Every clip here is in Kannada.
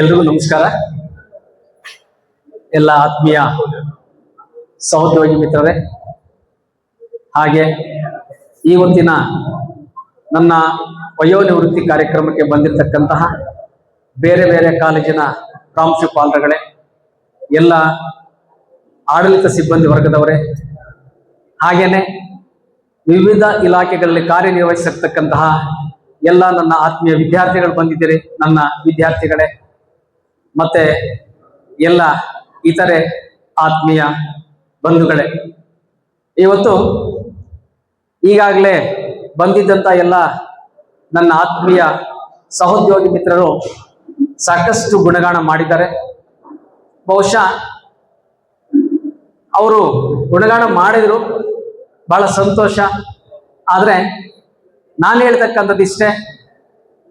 ಎಲ್ರಿಗೂ ನಮಸ್ಕಾರ. ಎಲ್ಲ ಆತ್ಮೀಯ ಸಹೋದ್ಯೋಗಿ ಮಿತ್ರರೇ, ಹಾಗೆ ಈ ಹೊತ್ತಿನ ನನ್ನ ವಯೋನಿವೃತ್ತಿ ಕಾರ್ಯಕ್ರಮಕ್ಕೆ ಬಂದಿರತಕ್ಕಂತಹ ಬೇರೆ ಬೇರೆ ಕಾಲೇಜಿನ ಪ್ರಾಂಶುಪಾಲರುಗಳೇ, ಎಲ್ಲ ಆಡಳಿತ ಸಿಬ್ಬಂದಿ ವರ್ಗದವರೇ, ಹಾಗೇನೆ ವಿವಿಧ ಇಲಾಖೆಗಳಲ್ಲಿ ಕಾರ್ಯನಿರ್ವಹಿಸಿರ್ತಕ್ಕಂತಹ ಎಲ್ಲ ನನ್ನ ಆತ್ಮೀಯ ವಿದ್ಯಾರ್ಥಿಗಳು ಬಂದಿದ್ದೀರಿ. ನನ್ನ ವಿದ್ಯಾರ್ಥಿಗಳೇ ಮತ್ತೆ ಎಲ್ಲ ಇತರೆ ಆತ್ಮೀಯ ಬಂಧುಗಳೇ, ಇವತ್ತು ಈಗಾಗಲೇ ಬಂದಿದ್ದಂಥ ಎಲ್ಲ ನನ್ನ ಆತ್ಮೀಯ ಸಹೋದ್ಯೋಗಿ ಮಿತ್ರರು ಸಾಕಷ್ಟು ಗುಣಗಾನ ಮಾಡಿದ್ದಾರೆ. ಬಹುಶಃ ಅವರು ಗುಣಗಾನ ಮಾಡಿದ್ರು, ಬಹಳ ಸಂತೋಷ. ಆದರೆ ನಾನು ಹೇಳ್ತಕ್ಕಂಥದ್ದು ಇಷ್ಟೇ,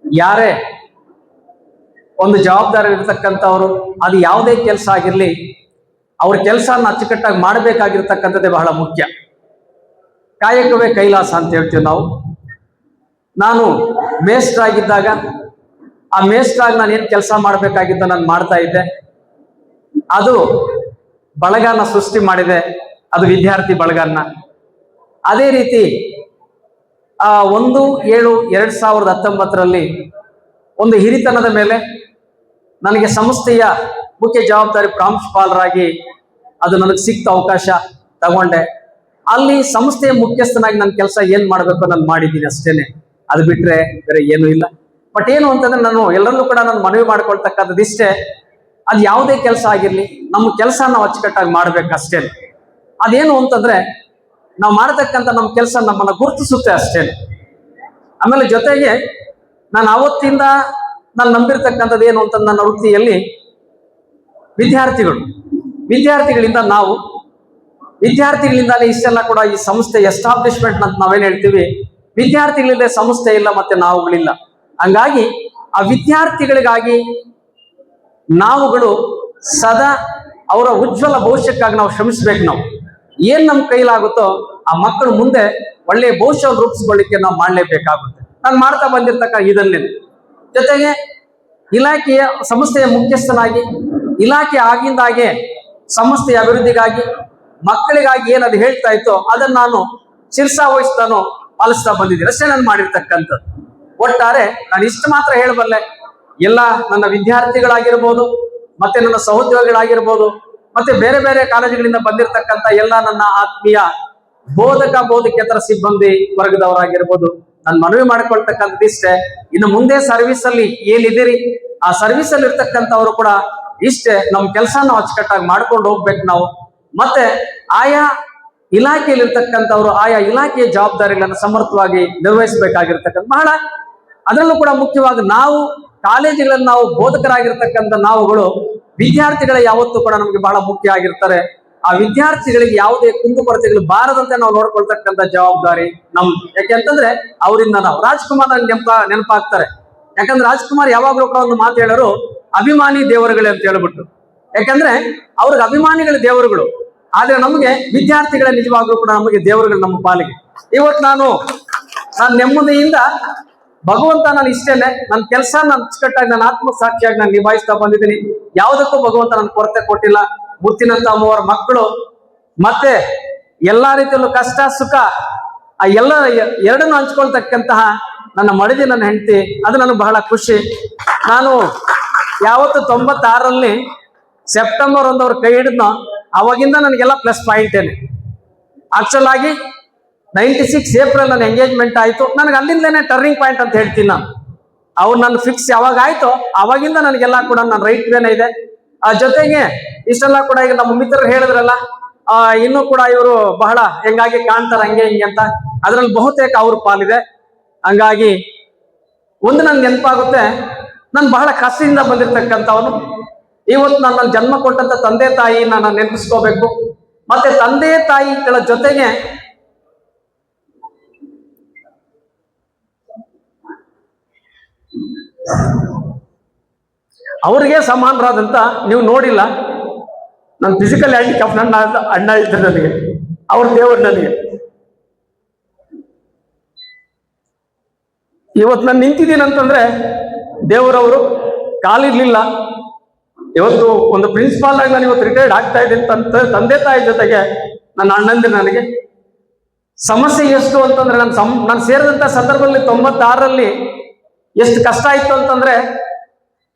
ಯಾರೇ ಒಂದು ಜವಾಬ್ದಾರಿ ಇರತಕ್ಕಂಥವ್ರು, ಅದು ಯಾವುದೇ ಕೆಲಸ ಆಗಿರಲಿ, ಅವ್ರ ಕೆಲಸನ ಅಚ್ಚುಕಟ್ಟಾಗಿ ಮಾಡಬೇಕಾಗಿರ್ತಕ್ಕಂಥದ್ದೇ ಬಹಳ ಮುಖ್ಯ. ಕಾಯಕವೇ ಕೈಲಾಸ ಅಂತ ಹೇಳ್ತೀವಿ ನಾವು. ನಾನು ಮೇಷ್ಟ್ರಾಗಿದ್ದಾಗ ಆ ಮೇಷ್ಟ್ರಾಗಿ ನಾನು ಏನು ಕೆಲಸ ಮಾಡಬೇಕಾಗಿದ್ದ ನಾನು ಮಾಡ್ತಾ ಇದ್ದೆ. ಅದು ಬಳಗನ ಸೃಷ್ಟಿ ಮಾಡಿದೆ, ಅದು ವಿದ್ಯಾರ್ಥಿ ಬಳಗನ್ನ. ಅದೇ ರೀತಿ 1/7/2019 ಒಂದು ಹಿರಿತನದ ಮೇಲೆ ನನಗೆ ಸಂಸ್ಥೆಯ ಮುಖ್ಯ ಜವಾಬ್ದಾರಿ ಪ್ರಾಂಶುಪಾಲರಾಗಿ ಅದು ನನಗೆ ಸಿಕ್ತ ಅವಕಾಶ ತಗೊಂಡೆ. ಅಲ್ಲಿ ಸಂಸ್ಥೆಯ ಮುಖ್ಯಸ್ಥನಾಗಿ ನನ್ನ ಕೆಲಸ ಏನ್ ಮಾಡಬೇಕು ನಾನು ಮಾಡಿದ್ದೀನಿ ಅಷ್ಟೇನೆ, ಅದು ಬಿಟ್ರೆ ಬೇರೆ ಏನೂ ಇಲ್ಲ. ಬಟ್ ಏನು ಅಂತಂದ್ರೆ, ನಾನು ಎಲ್ಲರಲ್ಲೂ ಕೂಡ ನಾನು ಮನವಿ ಮಾಡ್ಕೊಳ್ತಕ್ಕಂಥದ್ದು ಇಷ್ಟೇ, ಅದು ಯಾವುದೇ ಕೆಲಸ ಆಗಿರ್ಲಿ, ನಮ್ಮ ಕೆಲಸ ನಾವು ಅಚ್ಚುಕಟ್ಟಾಗಿ ಮಾಡ್ಬೇಕಷ್ಟೇನೆ. ಅದೇನು ಅಂತಂದ್ರೆ, ನಾವು ಮಾಡತಕ್ಕಂಥ ನಮ್ಮ ಕೆಲಸ ನಮ್ಮನ್ನ ಗುರುತಿಸುತ್ತೆ ಅಷ್ಟೇನೆ. ಆಮೇಲೆ ಜೊತೆಗೆ ನಾನು ಆವತ್ತಿಂದ ನಾನು ನಂಬಿರ್ತಕ್ಕಂಥದ್ದು ಏನು ಅಂತ, ನನ್ನ ವೃತ್ತಿಯಲ್ಲಿ ವಿದ್ಯಾರ್ಥಿಗಳಿಂದ ನಾವು ವಿದ್ಯಾರ್ಥಿಗಳಿಂದಾನೇ ಇಷ್ಟೆಲ್ಲ ಕೂಡ ಈ ಸಂಸ್ಥೆ ಎಸ್ಟಾಬ್ಲಿಷ್ಮೆಂಟ್ ಅಂತ ನಾವೇನ್ ಹೇಳ್ತೀವಿ, ವಿದ್ಯಾರ್ಥಿಗಳಿಂದ ಸಂಸ್ಥೆ ಇಲ್ಲ, ಮತ್ತೆ ನಾವುಗಳಿಲ್ಲ. ಹಂಗಾಗಿ ಆ ವಿದ್ಯಾರ್ಥಿಗಳಿಗಾಗಿ ನಾವುಗಳು ಸದಾ ಅವರ ಉಜ್ವಲ ಭವಿಷ್ಯಕ್ಕಾಗಿ ನಾವು ಶ್ರಮಿಸ್ಬೇಕು. ನಾವು ಏನ್ ನಮ್ಮ ಕೈಲಾಗುತ್ತೋ ಆ ಮಕ್ಕಳು ಮುಂದೆ ಒಳ್ಳೆಯ ಭವಿಷ್ಯ ರೂಪಿಸ್ಕೊಳ್ಳಿಕ್ಕೆ ನಾವು ಮಾಡಲೇಬೇಕಾಗುತ್ತೆ. ನಾನು ಮಾಡ್ತಾ ಬಂದಿರ್ತಕ್ಕ ಇದನ್ನೇ ಜೊತೆಗೆ ಇಲಾಖೆಯ ಸಂಸ್ಥೆಯ ಮುಖ್ಯಸ್ಥನಾಗಿ ಇಲಾಖೆ ಆಗಿಂದಾಗೆ ಸಂಸ್ಥೆಯ ಅಭಿವೃದ್ಧಿಗಾಗಿ ಮಕ್ಕಳಿಗಾಗಿ ಏನದು ಹೇಳ್ತಾ ಇತ್ತೋ ಅದನ್ನು ನಾನು ಶಿರಸಾವಹಿಸಿ ನಾನು ಪಾಲಿಸ್ತಾ ಬಂದಿದ್ದೀನಿ ಅಷ್ಟೇ ನಾನು ಮಾಡಿರ್ತಕ್ಕಂಥದ್ದು. ಒಟ್ಟಾರೆ ನಾನು ಇಷ್ಟು ಮಾತ್ರ ಹೇಳಬಲ್ಲೆ, ಎಲ್ಲ ನನ್ನ ವಿದ್ಯಾರ್ಥಿಗಳಾಗಿರ್ಬೋದು, ಮತ್ತೆ ನನ್ನ ಸಹೋದ್ಯೋಗಿಗಳಾಗಿರ್ಬೋದು, ಮತ್ತೆ ಬೇರೆ ಬೇರೆ ಕಾಲೇಜುಗಳಿಂದ ಬಂದಿರತಕ್ಕಂಥ ಎಲ್ಲ ನನ್ನ ಆತ್ಮೀಯ ಬೋಧಕೇತರ ಸಿಬ್ಬಂದಿ ವರ್ಗದವರಾಗಿರ್ಬೋದು, ನಾನು ಮನವಿ ಮಾಡ್ಕೊಳ್ತಕ್ಕಂಥದ್ದು ಇಷ್ಟೇ, ಇನ್ನು ಮುಂದೆ ಸರ್ವಿಸ್ ಅಲ್ಲಿ ಏನಿದ್ದೀರಿ ಆ ಸರ್ವಿಸ್ ಅಲ್ಲಿ ಇರ್ತಕ್ಕಂಥವ್ರು ಕೂಡ ಇಷ್ಟೇ, ನಮ್ಮ ಕೆಲಸ ನಾವು ಅಚ್ಚುಕಟ್ಟಾಗಿ ಮಾಡ್ಕೊಂಡು ಹೋಗ್ಬೇಕು ನಾವು. ಮತ್ತೆ ಆಯಾ ಇಲಾಖೆಯಲ್ಲಿ ಇರ್ತಕ್ಕಂಥವ್ರು ಆಯಾ ಇಲಾಖೆಯ ಜವಾಬ್ದಾರಿಗಳನ್ನು ಸಮರ್ಥವಾಗಿ ನಿರ್ವಹಿಸಬೇಕಾಗಿರ್ತಕ್ಕಂಥ ಬಹಳ, ಅದರಲ್ಲೂ ಕೂಡ ಮುಖ್ಯವಾಗಿ ನಾವು ಕಾಲೇಜುಗಳಲ್ಲಿ ನಾವು ಬೋಧಕರಾಗಿರ್ತಕ್ಕಂಥ ನಾವುಗಳು ವಿದ್ಯಾರ್ಥಿಗಳ ಯಾವತ್ತೂ ಕೂಡ ನಮಗೆ ಬಹಳ ಮುಖ್ಯ ಆಗಿರ್ತಾರೆ. ಆ ವಿದ್ಯಾರ್ಥಿಗಳಿಗೆ ಯಾವುದೇ ಕುಂದುಕೊರತೆಗಳು ಬಾರದಂತೆ ನಾವು ನೋಡ್ಕೊಳ್ತಕ್ಕಂಥ ಜವಾಬ್ದಾರಿ ನಮ್. ಯಾಕೆಂತಂದ್ರೆ ಅವರಿಂದ ನಾವು ರಾಜ್ಕುಮಾರ್ ನೆನಪಾಗ್ತಾರೆ. ಯಾಕಂದ್ರೆ ರಾಜ್ಕುಮಾರ್ ಯಾವಾಗ್ಲೂ ಕೂಡ ಒಂದು ಮಾತು ಹೇಳೋರು, ಅಭಿಮಾನಿ ದೇವರುಗಳೇ ಅಂತ ಹೇಳ್ಬಿಟ್ಟು. ಯಾಕಂದ್ರೆ ಅವ್ರಿಗೆ ಅಭಿಮಾನಿಗಳ ದೇವರುಗಳು, ಆದ್ರೆ ನಮಗೆ ವಿದ್ಯಾರ್ಥಿಗಳ ನಿಜವಾಗ್ಲೂ ಕೂಡ ನಮಗೆ ದೇವರುಗಳು ನಮ್ಮ ಪಾಲಿಗೆ. ಇವತ್ತು ನಾನು ನೆಮ್ಮದಿಯಿಂದ ಭಗವಂತ ನಾನು ಇಷ್ಟೇನೆ ನನ್ನ ಕೆಲಸ ನಾನು ಅಚ್ಚುಕಟ್ಟಾಗಿ ನನ್ನ ಆತ್ಮಸಾಕ್ಷಿಯಾಗಿ ನಾನು ನಿಭಾಯಿಸ್ತಾ ಬಂದಿದ್ದೀನಿ. ಯಾವುದಕ್ಕೂ ಭಗವಂತ ನನ್ನ ಕೊರತೆ ಕೊಟ್ಟಿಲ್ಲ. ಮುತ್ತಿನಂತ ಮೂವರ ಮಕ್ಕಳು ಮತ್ತೆ ಎಲ್ಲಾ ರೀತಿಯಲ್ಲೂ ಕಷ್ಟ ಸುಖ ಆ ಎಲ್ಲ ಎರಡನ್ನು ಹಂಚ್ಕೊಳ್ತಕ್ಕಂತಹ ನನ್ನ ಮಡದಿ ನನ್ನ ಹೆಂಡತಿ, ಅದು ನನಗೆ ಬಹಳ ಖುಷಿ. ನಾನು ಯಾವತ್ತು 96ರಲ್ಲಿ ಸೆಪ್ಟೆಂಬರ್ 1 ಅವ್ರ ಕೈ ಹಿಡಿದ್ನೋ ಅವಾಗಿಂದ ನನಗೆಲ್ಲ ಪ್ಲಸ್ ಪಾಯಿಂಟ್ ಏನೆ. ಆಕ್ಚುಲ್ ಆಗಿ 96 ಏಪ್ರಿಲ್ ನನ್ನ ಎಂಗೇಜ್ಮೆಂಟ್ ಆಯ್ತು. ನನಗೆ ಅಲ್ಲಿಂದನೇ ಟರ್ನಿಂಗ್ ಪಾಯಿಂಟ್ ಅಂತ ಹೇಳ್ತೀನಿ ನಾನು. ಅವ್ರು ನನ್ನ ಫಿಕ್ಸ್ ಯಾವಾಗ ಆಯ್ತೋ ಅವಾಗಿಂದ ನನಗೆಲ್ಲ ಕೂಡ ನನ್ನ ರೈಟ್ ವೇನೆ ಇದೆ. ಆ ಜೊತೆಗೆ ಇಷ್ಟೆಲ್ಲ ಕೂಡ ಈಗ ನಮ್ಮ ಮಿತ್ರರು ಹೇಳಿದ್ರಲ್ಲ, ಇನ್ನೂ ಕೂಡ ಇವರು ಬಹಳ ಹೆಂಗಾಗಿ ಕಾಣ್ತಾರ ಹಂಗೆ ಹಿಂಗೆ ಅಂತ, ಅದ್ರಲ್ಲಿ ಬಹುತೇಕ ಅವ್ರ ಪಾಲಿದೆ. ಹಂಗಾಗಿ ಒಂದು ನನ್ಗೆ ನೆನಪಾಗುತ್ತೆ, ನಾನು ಬಹಳ ಕಷ್ಟದಿಂದ ಬಂದಿರ್ತಕ್ಕಂಥವನು. ಇವತ್ತು ನನ್ನ ಜನ್ಮ ಕೊಟ್ಟಂತ ತಂದೆ ತಾಯಿ ನಾನು ನೆನಪಿಸ್ಕೋಬೇಕು. ಮತ್ತೆ ತಂದೆ ತಾಯಿಗಳ ಜೊತೆಗೆ ಅವ್ರಿಗೆ ಸಮಾನರಾದಂತ ನೀವು ನೋಡಿಲ್ಲ. ನನ್ನ ಫಿಸಿಕಲ್ ಹ್ಯಾಂಡಿಕ್ಯಾಪ್ ನನ್ನ ಅಣ್ಣ ಇದ್ರು ನನಗೆ, ಅವ್ರ ದೇವರು ನನಗೆ. ಇವತ್ತು ನಾನು ನಿಂತಿದ್ದೀನಿ ಅಂತಂದ್ರೆ ದೇವರವರು ಕಾಲಿರ್ಲಿಲ್ಲ, ಇವತ್ತು ಒಂದು ಪ್ರಿನ್ಸಿಪಾಲ್ ಆಗಿ ನಾನು ಇವತ್ತು ರಿಟೈರ್ಡ್ ಆಗ್ತಾ ಇದ್ದೀನಿ. ತಂದೆ ತಾಯಿ ಜೊತೆಗೆ ನನ್ನ ಅಣ್ಣಂದಿರು ನನಗೆ ಸಮಸ್ಯೆ ಎಷ್ಟು ಅಂತಂದ್ರೆ ನಾನು ಸೇರಿದಂತ ಸಂದರ್ಭದಲ್ಲಿ 96ರಲ್ಲಿ ಎಷ್ಟು ಕಷ್ಟ ಆಯ್ತು ಅಂತಂದ್ರೆ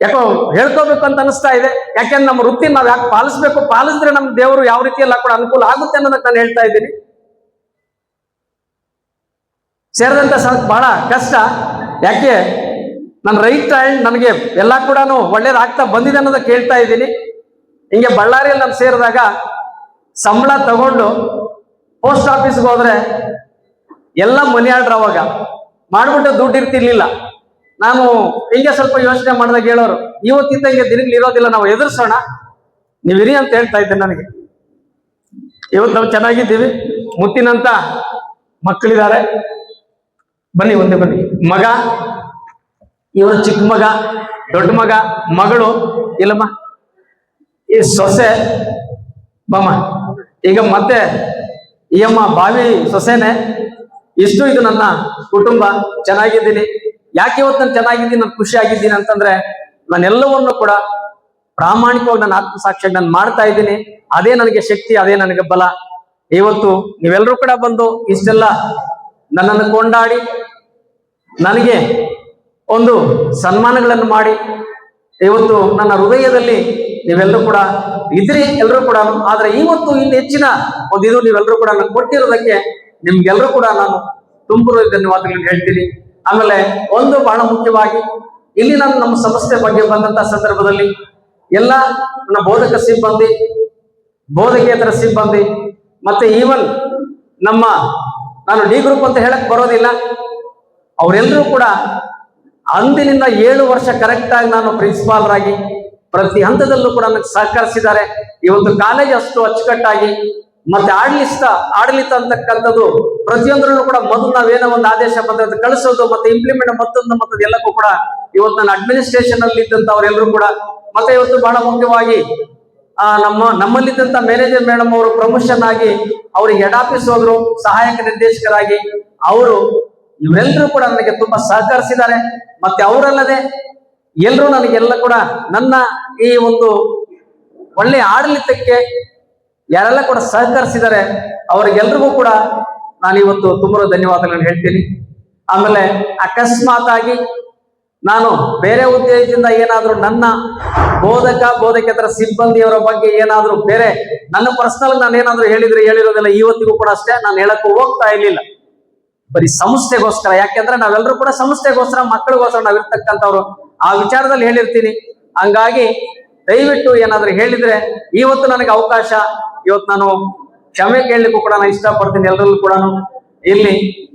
ಯಾಕೋ ಹೇಳ್ಕೋಬೇಕು ಅಂತ ಅನಿಸ್ತಾ ಇದೆ. ಯಾಕೆಂದ್ರೆ ನಮ್ಮ ವೃತ್ತಿ ನಾವ್ ಯಾಕೆ ಪಾಲಿಸ್ಬೇಕು, ಪಾಲಿಸಿದ್ರೆ ನಮ್ ದೇವರು ಯಾವ ರೀತಿಯೆಲ್ಲ ಕೂಡ ಅನುಕೂಲ ಆಗುತ್ತೆ ಅನ್ನೋದಕ್ಕೆ ನಾನು ಹೇಳ್ತಾ ಇದ್ದೀನಿ. ಸೇರಿದಂತ ಬಹಳ ಕಷ್ಟ. ಯಾಕೆ ನನ್ನ ರೈಟ್ ಹ್ಯಾಂಡ್ ನನಗೆ ಎಲ್ಲ ಕೂಡ ಒಳ್ಳೇದಾಗ್ತಾ ಬಂದಿದೆ ಅನ್ನೋದಕ್ಕೆ ಹೇಳ್ತಾ ಇದ್ದೀನಿ. ಹಿಂಗೆ ಬಳ್ಳಾರಿಯಲ್ಲಿ ನಾನು ಸೇರಿದಾಗ ಸಂಬಳ ತಗೊಂಡು ಪೋಸ್ಟ್ ಆಫೀಸ್ಗೆ ಹೋದ್ರೆ ಎಲ್ಲ ಮನಿ ಆರ್ಡರ್ ಅವಾಗ ಮಾಡ್ಬಿಟ್ಟು ದುಡ್ಡು ಇರ್ತಿರ್ಲಿಲ್ಲ. ನಾನು ಹಿಂಗೆ ಸ್ವಲ್ಪ ಯೋಚನೆ ಮಾಡಿದಾಗ ಹೇಳೋರು, ಇವತ್ತಿಂದ ಹಿಂಗೆ ದಿನಗಳು ಇರೋದಿಲ್ಲ, ನಾವು ಎದುರಿಸೋಣ, ನೀವಿರಿ ಅಂತ ಹೇಳ್ತಾ ಇದ್ದೆ ನನಗೆ. ಇವತ್ತು ನಾವು ಚೆನ್ನಾಗಿದ್ದೀವಿ. ಮುತ್ತಿನಂತ ಮಕ್ಕಳಿದ್ದಾರೆ. ಬನ್ನಿ ಒಂದೇ ಬನ್ನಿ. ಮಗ, ಇವನು ಚಿಕ್ಕ ಮಗ, ದೊಡ್ಡ ಮಗ, ಮಗಳು ಇಲ್ಲಮ್ಮ, ಈ ಸೊಸೆ ಬಮ್ಮ, ಈಗ ಮತ್ತೆ ಈ ಅಮ್ಮ ಬಾವಿ ಸೊಸೆನೆ. ಇಷ್ಟು ಇದು ನನ್ನ ಕುಟುಂಬ. ಚೆನ್ನಾಗಿದ್ದೀನಿ. ಯಾಕೆ ಇವತ್ತು ನಾನು ಚೆನ್ನಾಗಿದ್ದೀನಿ, ನಾನು ಖುಷಿ ಆಗಿದ್ದೀನಿ ಅಂತಂದ್ರೆ ನಾನೆಲ್ಲವನ್ನು ಕೂಡ ಪ್ರಾಮಾಣಿಕವಾಗಿ ನನ್ನ ಆತ್ಮಸಾಕ್ಷಿಯಾಗಿ ನಾನು ಮಾಡ್ತಾ ಇದ್ದೀನಿ. ಅದೇ ನನಗೆ ಶಕ್ತಿ, ಅದೇ ನನಗೆ ಬಲ. ಇವತ್ತು ನೀವೆಲ್ಲರೂ ಕೂಡ ಬಂದು ಇಷ್ಟೆಲ್ಲ ನನ್ನನ್ನು ಕೊಂಡಾಡಿ ನನಗೆ ಒಂದು ಸನ್ಮಾನಗಳನ್ನು ಮಾಡಿ ಇವತ್ತು ನನ್ನ ಹೃದಯದಲ್ಲಿ ನೀವೆಲ್ಲರೂ ಕೂಡ ಇದ್ರಿ, ಎಲ್ಲರೂ ಕೂಡ. ಆದ್ರೆ ಇವತ್ತು ಇನ್ನು ಹೆಚ್ಚಿನ ಒಂದು ಇದು ನೀವೆಲ್ಲರೂ ಕೂಡ ನಾನು ಕೊಟ್ಟಿರೋದಕ್ಕೆ ನಿಮ್ಗೆಲ್ಲರೂ ಕೂಡ ನಾನು ತುಂಬಿರುವ ಧನ್ಯವಾದಗಳನ್ನು ಹೇಳ್ತೀನಿ. ಆಮೇಲೆ ಒಂದು ಬಹಳ ಮುಖ್ಯವಾಗಿ ಇಲ್ಲಿ ನಾನು ನಮ್ಮ ಸಂಸ್ಥೆ ಬಗ್ಗೆ ಬಂದಂತ ಸಂದರ್ಭದಲ್ಲಿ ಎಲ್ಲ ನನ್ನ ಬೋಧಕ ಸಿಬ್ಬಂದಿ, ಬೋಧಕೇತರ ಸಿಬ್ಬಂದಿ, ಮತ್ತೆ ಈವನ್ ನಾನು ಡಿ ಗ್ರೂಪ್ ಅಂತ ಹೇಳಕ್ ಬರೋದಿಲ್ಲ, ಅವರೆಲ್ಲರೂ ಕೂಡ ಅಂದಿನಿಂದ 7 ವರ್ಷ ಕರೆಕ್ಟ್ ಆಗಿ ನಾನು ಪ್ರಿನ್ಸಿಪಾಲರಾಗಿ ಪ್ರತಿ ಹಂತದಲ್ಲೂ ಕೂಡ ನನಗೆ ಸಹಕರಿಸಿದ್ದಾರೆ. ಇವತ್ತು ಕಾಲೇಜ್ ಅಷ್ಟು ಅಚ್ಚುಕಟ್ಟಾಗಿ ಮತ್ತೆ ಆಡಳಿತ ಅಂತಕ್ಕಂಥದ್ದು ಪ್ರತಿಯೊಂದರಲ್ಲೂ ಕೂಡ ಮೊದಲು ನಾವೇನೋ ಒಂದು ಆದೇಶ ಬಂದ ಕಳಿಸೋದು ಮತ್ತೆ ಇಂಪ್ಲಿಮೆಂಟ್ ಮತ್ತೊಂದು ಎಲ್ಲಕ್ಕೂ ಕೂಡ ಇವತ್ತು ನನ್ನ ಅಡ್ಮಿನಿಸ್ಟ್ರೇಷನ್ ಅಲ್ಲಿ ಇದ್ದಂಥವ್ರೆಲ್ಲರೂ ಕೂಡ, ಮತ್ತೆ ಇವತ್ತು ಬಹಳ ಮುಖ್ಯವಾಗಿ ನಮ್ಮಲ್ಲಿದ್ದಂತ ಮ್ಯಾನೇಜರ್ ಮೇಡಮ್ ಅವರು ಪ್ರಮೋಷನ್ ಆಗಿ ಅವ್ರಿಗೆ ಹೆಡ್ ಆಫೀಸ್ ಹೋದ್ರು, ಸಹಾಯಕ ನಿರ್ದೇಶಕರಾಗಿ ಅವರು. ಇವರೆಲ್ಲರೂ ಕೂಡ ನನಗೆ ತುಂಬಾ ಸಹಕರಿಸಿದ್ದಾರೆ. ಮತ್ತೆ ಅವರಲ್ಲದೆ ಎಲ್ಲರೂ ನನಗೆಲ್ಲ ಕೂಡ ನನ್ನ ಈ ಒಂದು ಒಳ್ಳೆಯ ಆಡಳಿತಕ್ಕೆ ಯಾರೆಲ್ಲ ಕೂಡ ಸಹಕರಿಸಿದ್ದಾರೆ ಅವರಿಗೆಲ್ರಿಗೂ ಕೂಡ ನಾನು ಇವತ್ತು ತುಂಬ ಧನ್ಯವಾದಗಳನ್ನು ಹೇಳ್ತೀನಿ. ಆಮೇಲೆ ಅಕಸ್ಮಾತ್ ಆಗಿ ನಾನು ಬೇರೆ ಉದ್ದೇಶದಿಂದ ಏನಾದ್ರೂ ನನ್ನ ಬೋಧಕೇತರ ಸಿಬ್ಬಂದಿಯವರ ಬಗ್ಗೆ ಏನಾದ್ರೂ ಬೇರೆ ನನ್ನ ಪರ್ಸನಲ್ ನಾನು ಏನಾದ್ರೂ ಹೇಳಿರೋದಿಲ್ಲ. ಇವತ್ತಿಗೂ ಕೂಡ ಅಷ್ಟೇ, ನಾನು ಹೇಳಕ್ಕೂ ಹೋಗ್ತಾ ಇರ್ಲಿಲ್ಲ. ಬರೀ ಸಂಸ್ಥೆಗೋಸ್ಕರ, ಯಾಕೆಂದ್ರೆ ನಾವೆಲ್ಲರೂ ಕೂಡ ಸಂಸ್ಥೆಗೋಸ್ಕರ, ಮಕ್ಕಳಿಗೋಸ್ಕರ ನಾವಿರ್ತಕ್ಕಂಥವ್ರು, ಆ ವಿಚಾರದಲ್ಲಿ ಹೇಳಿರ್ತೀನಿ. ಹಂಗಾಗಿ ದಯವಿಟ್ಟು ಏನಾದ್ರೂ ಹೇಳಿದ್ರೆ ಇವತ್ತು ನನಗೆ ಅವಕಾಶ, ಇವತ್ತು ನಾನು ಕ್ಷಮೆ ಕೇಳಲಿಕ್ಕೂ ಕೂಡ ನಾನು ಇಷ್ಟಪಡ್ತೀನಿ ಎಲ್ಲರಲ್ಲೂ ಕೂಡ. ಇಲ್ಲಿ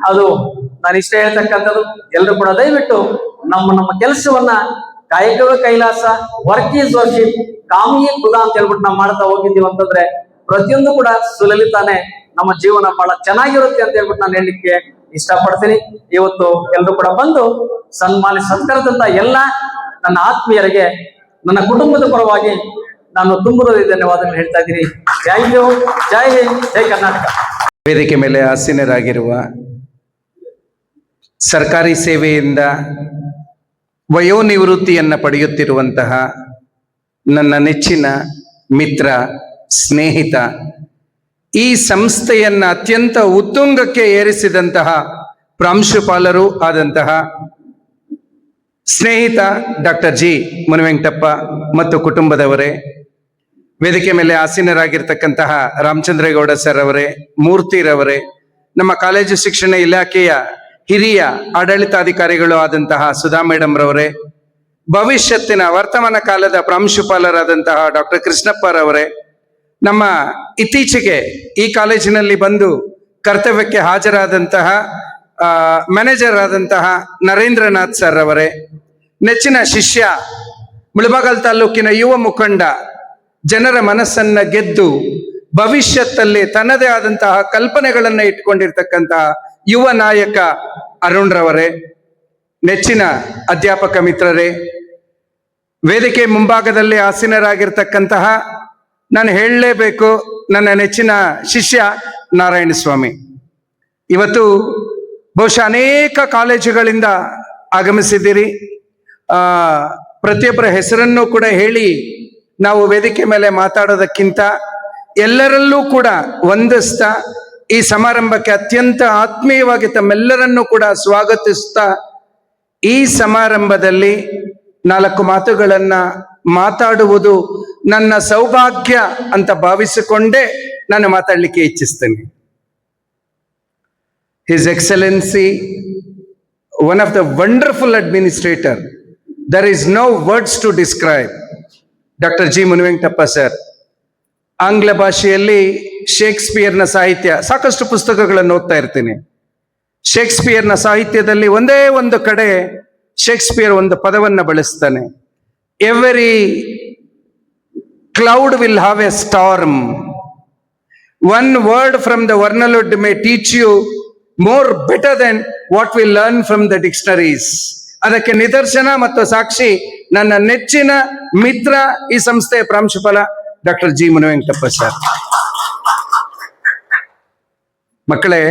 ಅದು ನಾನು ಇಷ್ಟ ಹೇಳ್ತಕ್ಕಂಥದ್ದು, ಎಲ್ಲರೂ ಕೂಡ ದಯವಿಟ್ಟು ನಮ್ಮ ಕೆಲಸವನ್ನ ಕಾಯಕವೇ ಕೈಲಾಸ, ವರ್ಕ್ ಈಸ್ ವರ್ಷಿಪ್, ಕಾಮಿಯೇ ಖುದಾ ಅಂತ ಹೇಳ್ಬಿಟ್ಟು ನಾವು ಮಾಡ್ತಾ ಹೋಗಿದ್ದೀವಿ ಅಂತಂದ್ರೆ ಪ್ರತಿಯೊಂದು ಕೂಡ ಸುಲಲಿತಾನೆ ನಮ್ಮ ಜೀವನ ಬಹಳ ಚೆನ್ನಾಗಿರುತ್ತೆ ಅಂತ ಹೇಳ್ಬಿಟ್ಟು ನಾನು ಹೇಳಲಿಕ್ಕೆ ಇಷ್ಟಪಡ್ತೀನಿ. ಇವತ್ತು ಎಲ್ಲರೂ ಕೂಡ ಬಂದು ಸತ್ಕರಿಸಿದಂತ ಎಲ್ಲ ನನ್ನ ಆತ್ಮೀಯರಿಗೆ ನನ್ನ ಕುಟುಂಬದ ಪರವಾಗಿ ನಾನು ತುಂಬ ಧನ್ಯವಾದಗಳು ಹೇಳ್ತಾ ಇದ್ದೀನಿ. Thank you. ಜೈ ಹಿಂದ್, ಜೈ ಕರ್ನಾಟಕ. ವೇದಿಕೆ ಮೇಲೆ ಆಸೀನರಾಗಿರುವ ಸರ್ಕಾರಿ ಸೇವೆಯಿಂದ ವಯೋನಿವೃತ್ತಿಯನ್ನು ಪಡೆಯುತ್ತಿರುವಂತಹ ನನ್ನ ನೆಚ್ಚಿನ ಮಿತ್ರ, ಸ್ನೇಹಿತ, ಈ ಸಂಸ್ಥೆಯನ್ನು ಅತ್ಯಂತ ಉತ್ತುಂಗಕ್ಕೆ ಏರಿಸಿದಂತಹ ಪ್ರಾಂಶುಪಾಲರೂ ಆದಂತಹ ಸ್ನೇಹಿತ ಡಾಕ್ಟರ್ ಜಿ ಮುನಿವೆಂಕಟಪ್ಪ ಮತ್ತು ಕುಟುಂಬದವರೇ, ವೇದಿಕೆ ಮೇಲೆ ಆಸೀನರಾಗಿರ್ತಕ್ಕಂತಹ ರಾಮಚಂದ್ರೇಗೌಡ ಸರ್ ಅವರೇ, ಮೂರ್ತಿರವರೇ, ನಮ್ಮ ಕಾಲೇಜು ಶಿಕ್ಷಣ ಇಲಾಖೆಯ ಹಿರಿಯ ಆಡಳಿತಾಧಿಕಾರಿಗಳು ಆದಂತಹ ಸುಧಾ ಮೇಡಮ್ ರವರೇ, ಭವಿಷ್ಯತ್ತಿನ ವರ್ತಮಾನ ಕಾಲದ ಪ್ರಾಂಶುಪಾಲರಾದಂತಹ ಡಾಕ್ಟರ್ ಕೃಷ್ಣಪ್ಪರವರೇ, ನಮ್ಮ ಇತ್ತೀಚೆಗೆ ಈ ಕಾಲೇಜಿನಲ್ಲಿ ಬಂದು ಕರ್ತವ್ಯಕ್ಕೆ ಹಾಜರಾದಂತಹ ಮ್ಯಾನೇಜರ್ ಆದಂತಹ ನರೇಂದ್ರನಾಥ್ ಸರ್ ಅವರೇ, ನೆಚ್ಚಿನ ಶಿಷ್ಯ, ಮುಳಬಾಗಲ್ ತಾಲೂಕಿನ ಯುವ ಮುಖಂಡ, ಜನರ ಮನಸ್ಸನ್ನ ಗೆದ್ದು ಭವಿಷ್ಯತ್ತಲ್ಲಿ ತನ್ನದೇ ಆದಂತಹ ಕಲ್ಪನೆಗಳನ್ನ ಇಟ್ಕೊಂಡಿರ್ತಕ್ಕಂತಹ ಯುವ ನಾಯಕ ಅರುಣ್ ರವರೇ, ನೆಚ್ಚಿನ ಅಧ್ಯಾಪಕ ಮಿತ್ರರೇ, ವೇದಿಕೆ ಮುಂಭಾಗದಲ್ಲಿ ಆಸೀನರಾಗಿರ್ತಕ್ಕಂತಹ ನಾನು ಹೇಳಲೇಬೇಕು ನನ್ನ ನೆಚ್ಚಿನ ಶಿಷ್ಯ ನಾರಾಯಣ ಸ್ವಾಮಿ. ಇವತ್ತು ಬಹುಶಃ ಅನೇಕ ಕಾಲೇಜುಗಳಿಂದ ಆಗಮಿಸಿದ್ದೀರಿ. ಪ್ರತಿಯೊಬ್ಬರ ಹೆಸರನ್ನು ಕೂಡ ಹೇಳಿ ನಾವು ವೇದಿಕೆ ಮೇಲೆ ಮಾತಾಡೋದಕ್ಕಿಂತ ಎಲ್ಲರಲ್ಲೂ ಕೂಡ ವಂದಿಸ್ತಾ ಈ ಸಮಾರಂಭಕ್ಕೆ ಅತ್ಯಂತ ಆತ್ಮೀಯವಾಗಿ ತಮ್ಮೆಲ್ಲರನ್ನೂ ಕೂಡ ಸ್ವಾಗತಿಸ್ತಾ ಈ ಸಮಾರಂಭದಲ್ಲಿ 4 ಮಾತುಗಳನ್ನ ಮಾತಾಡುವುದು ನನ್ನ ಸೌಭಾಗ್ಯ ಅಂತ ಭಾವಿಸಿಕೊಂಡೇ ನಾನು ಮಾತಾಡಲಿಕ್ಕೆ ಇಚ್ಛಿಸ್ತೇನೆ. His Excellency, one of the wonderful administrator, there is no words to describe. Dr. G. Munuvenkatappa sir, ಆಂಗ್ಲ ಭಾಷೆಯಲ್ಲಿ ಶೇಕ್ಸ್ಪಿಯರ್ನ ಸಾಹಿತ್ಯ ಸಾಕಷ್ಟು ಪುಸ್ತಕಗಳನ್ನು ಓದ್ತಾ ಇರ್ತೀನಿ. ಶೇಕ್ಸ್ಪಿಯರ್ನ ಸಾಹಿತ್ಯದಲ್ಲಿ ಒಂದೇ ಒಂದು ಕಡೆ ಶೇಕ್ಸ್ಪಿಯರ್ ಒಂದು ಪದವನ್ನು ಬಳಸ್ತಾನೆ. Every cloud will have a storm. One word from the vernacular may teach you more better than what we learn from the dictionaries. ಅದಕ್ಕೆ ನಿದರ್ಶನ ಮತ್ತು ಸಾಕ್ಷಿ ನನ್ನ ನೆಚ್ಚಿನ ಮಿತ್ರ, ಈ ಸಂಸ್ಥೆಯ ಪ್ರಾಂಶುಪಾಲ ಡಾಕ್ಟರ್ ಜಿ ಮುನುವೆಂಕಟಪ್ಪ ಸರ್. ಮಕ್ಕಳೇ,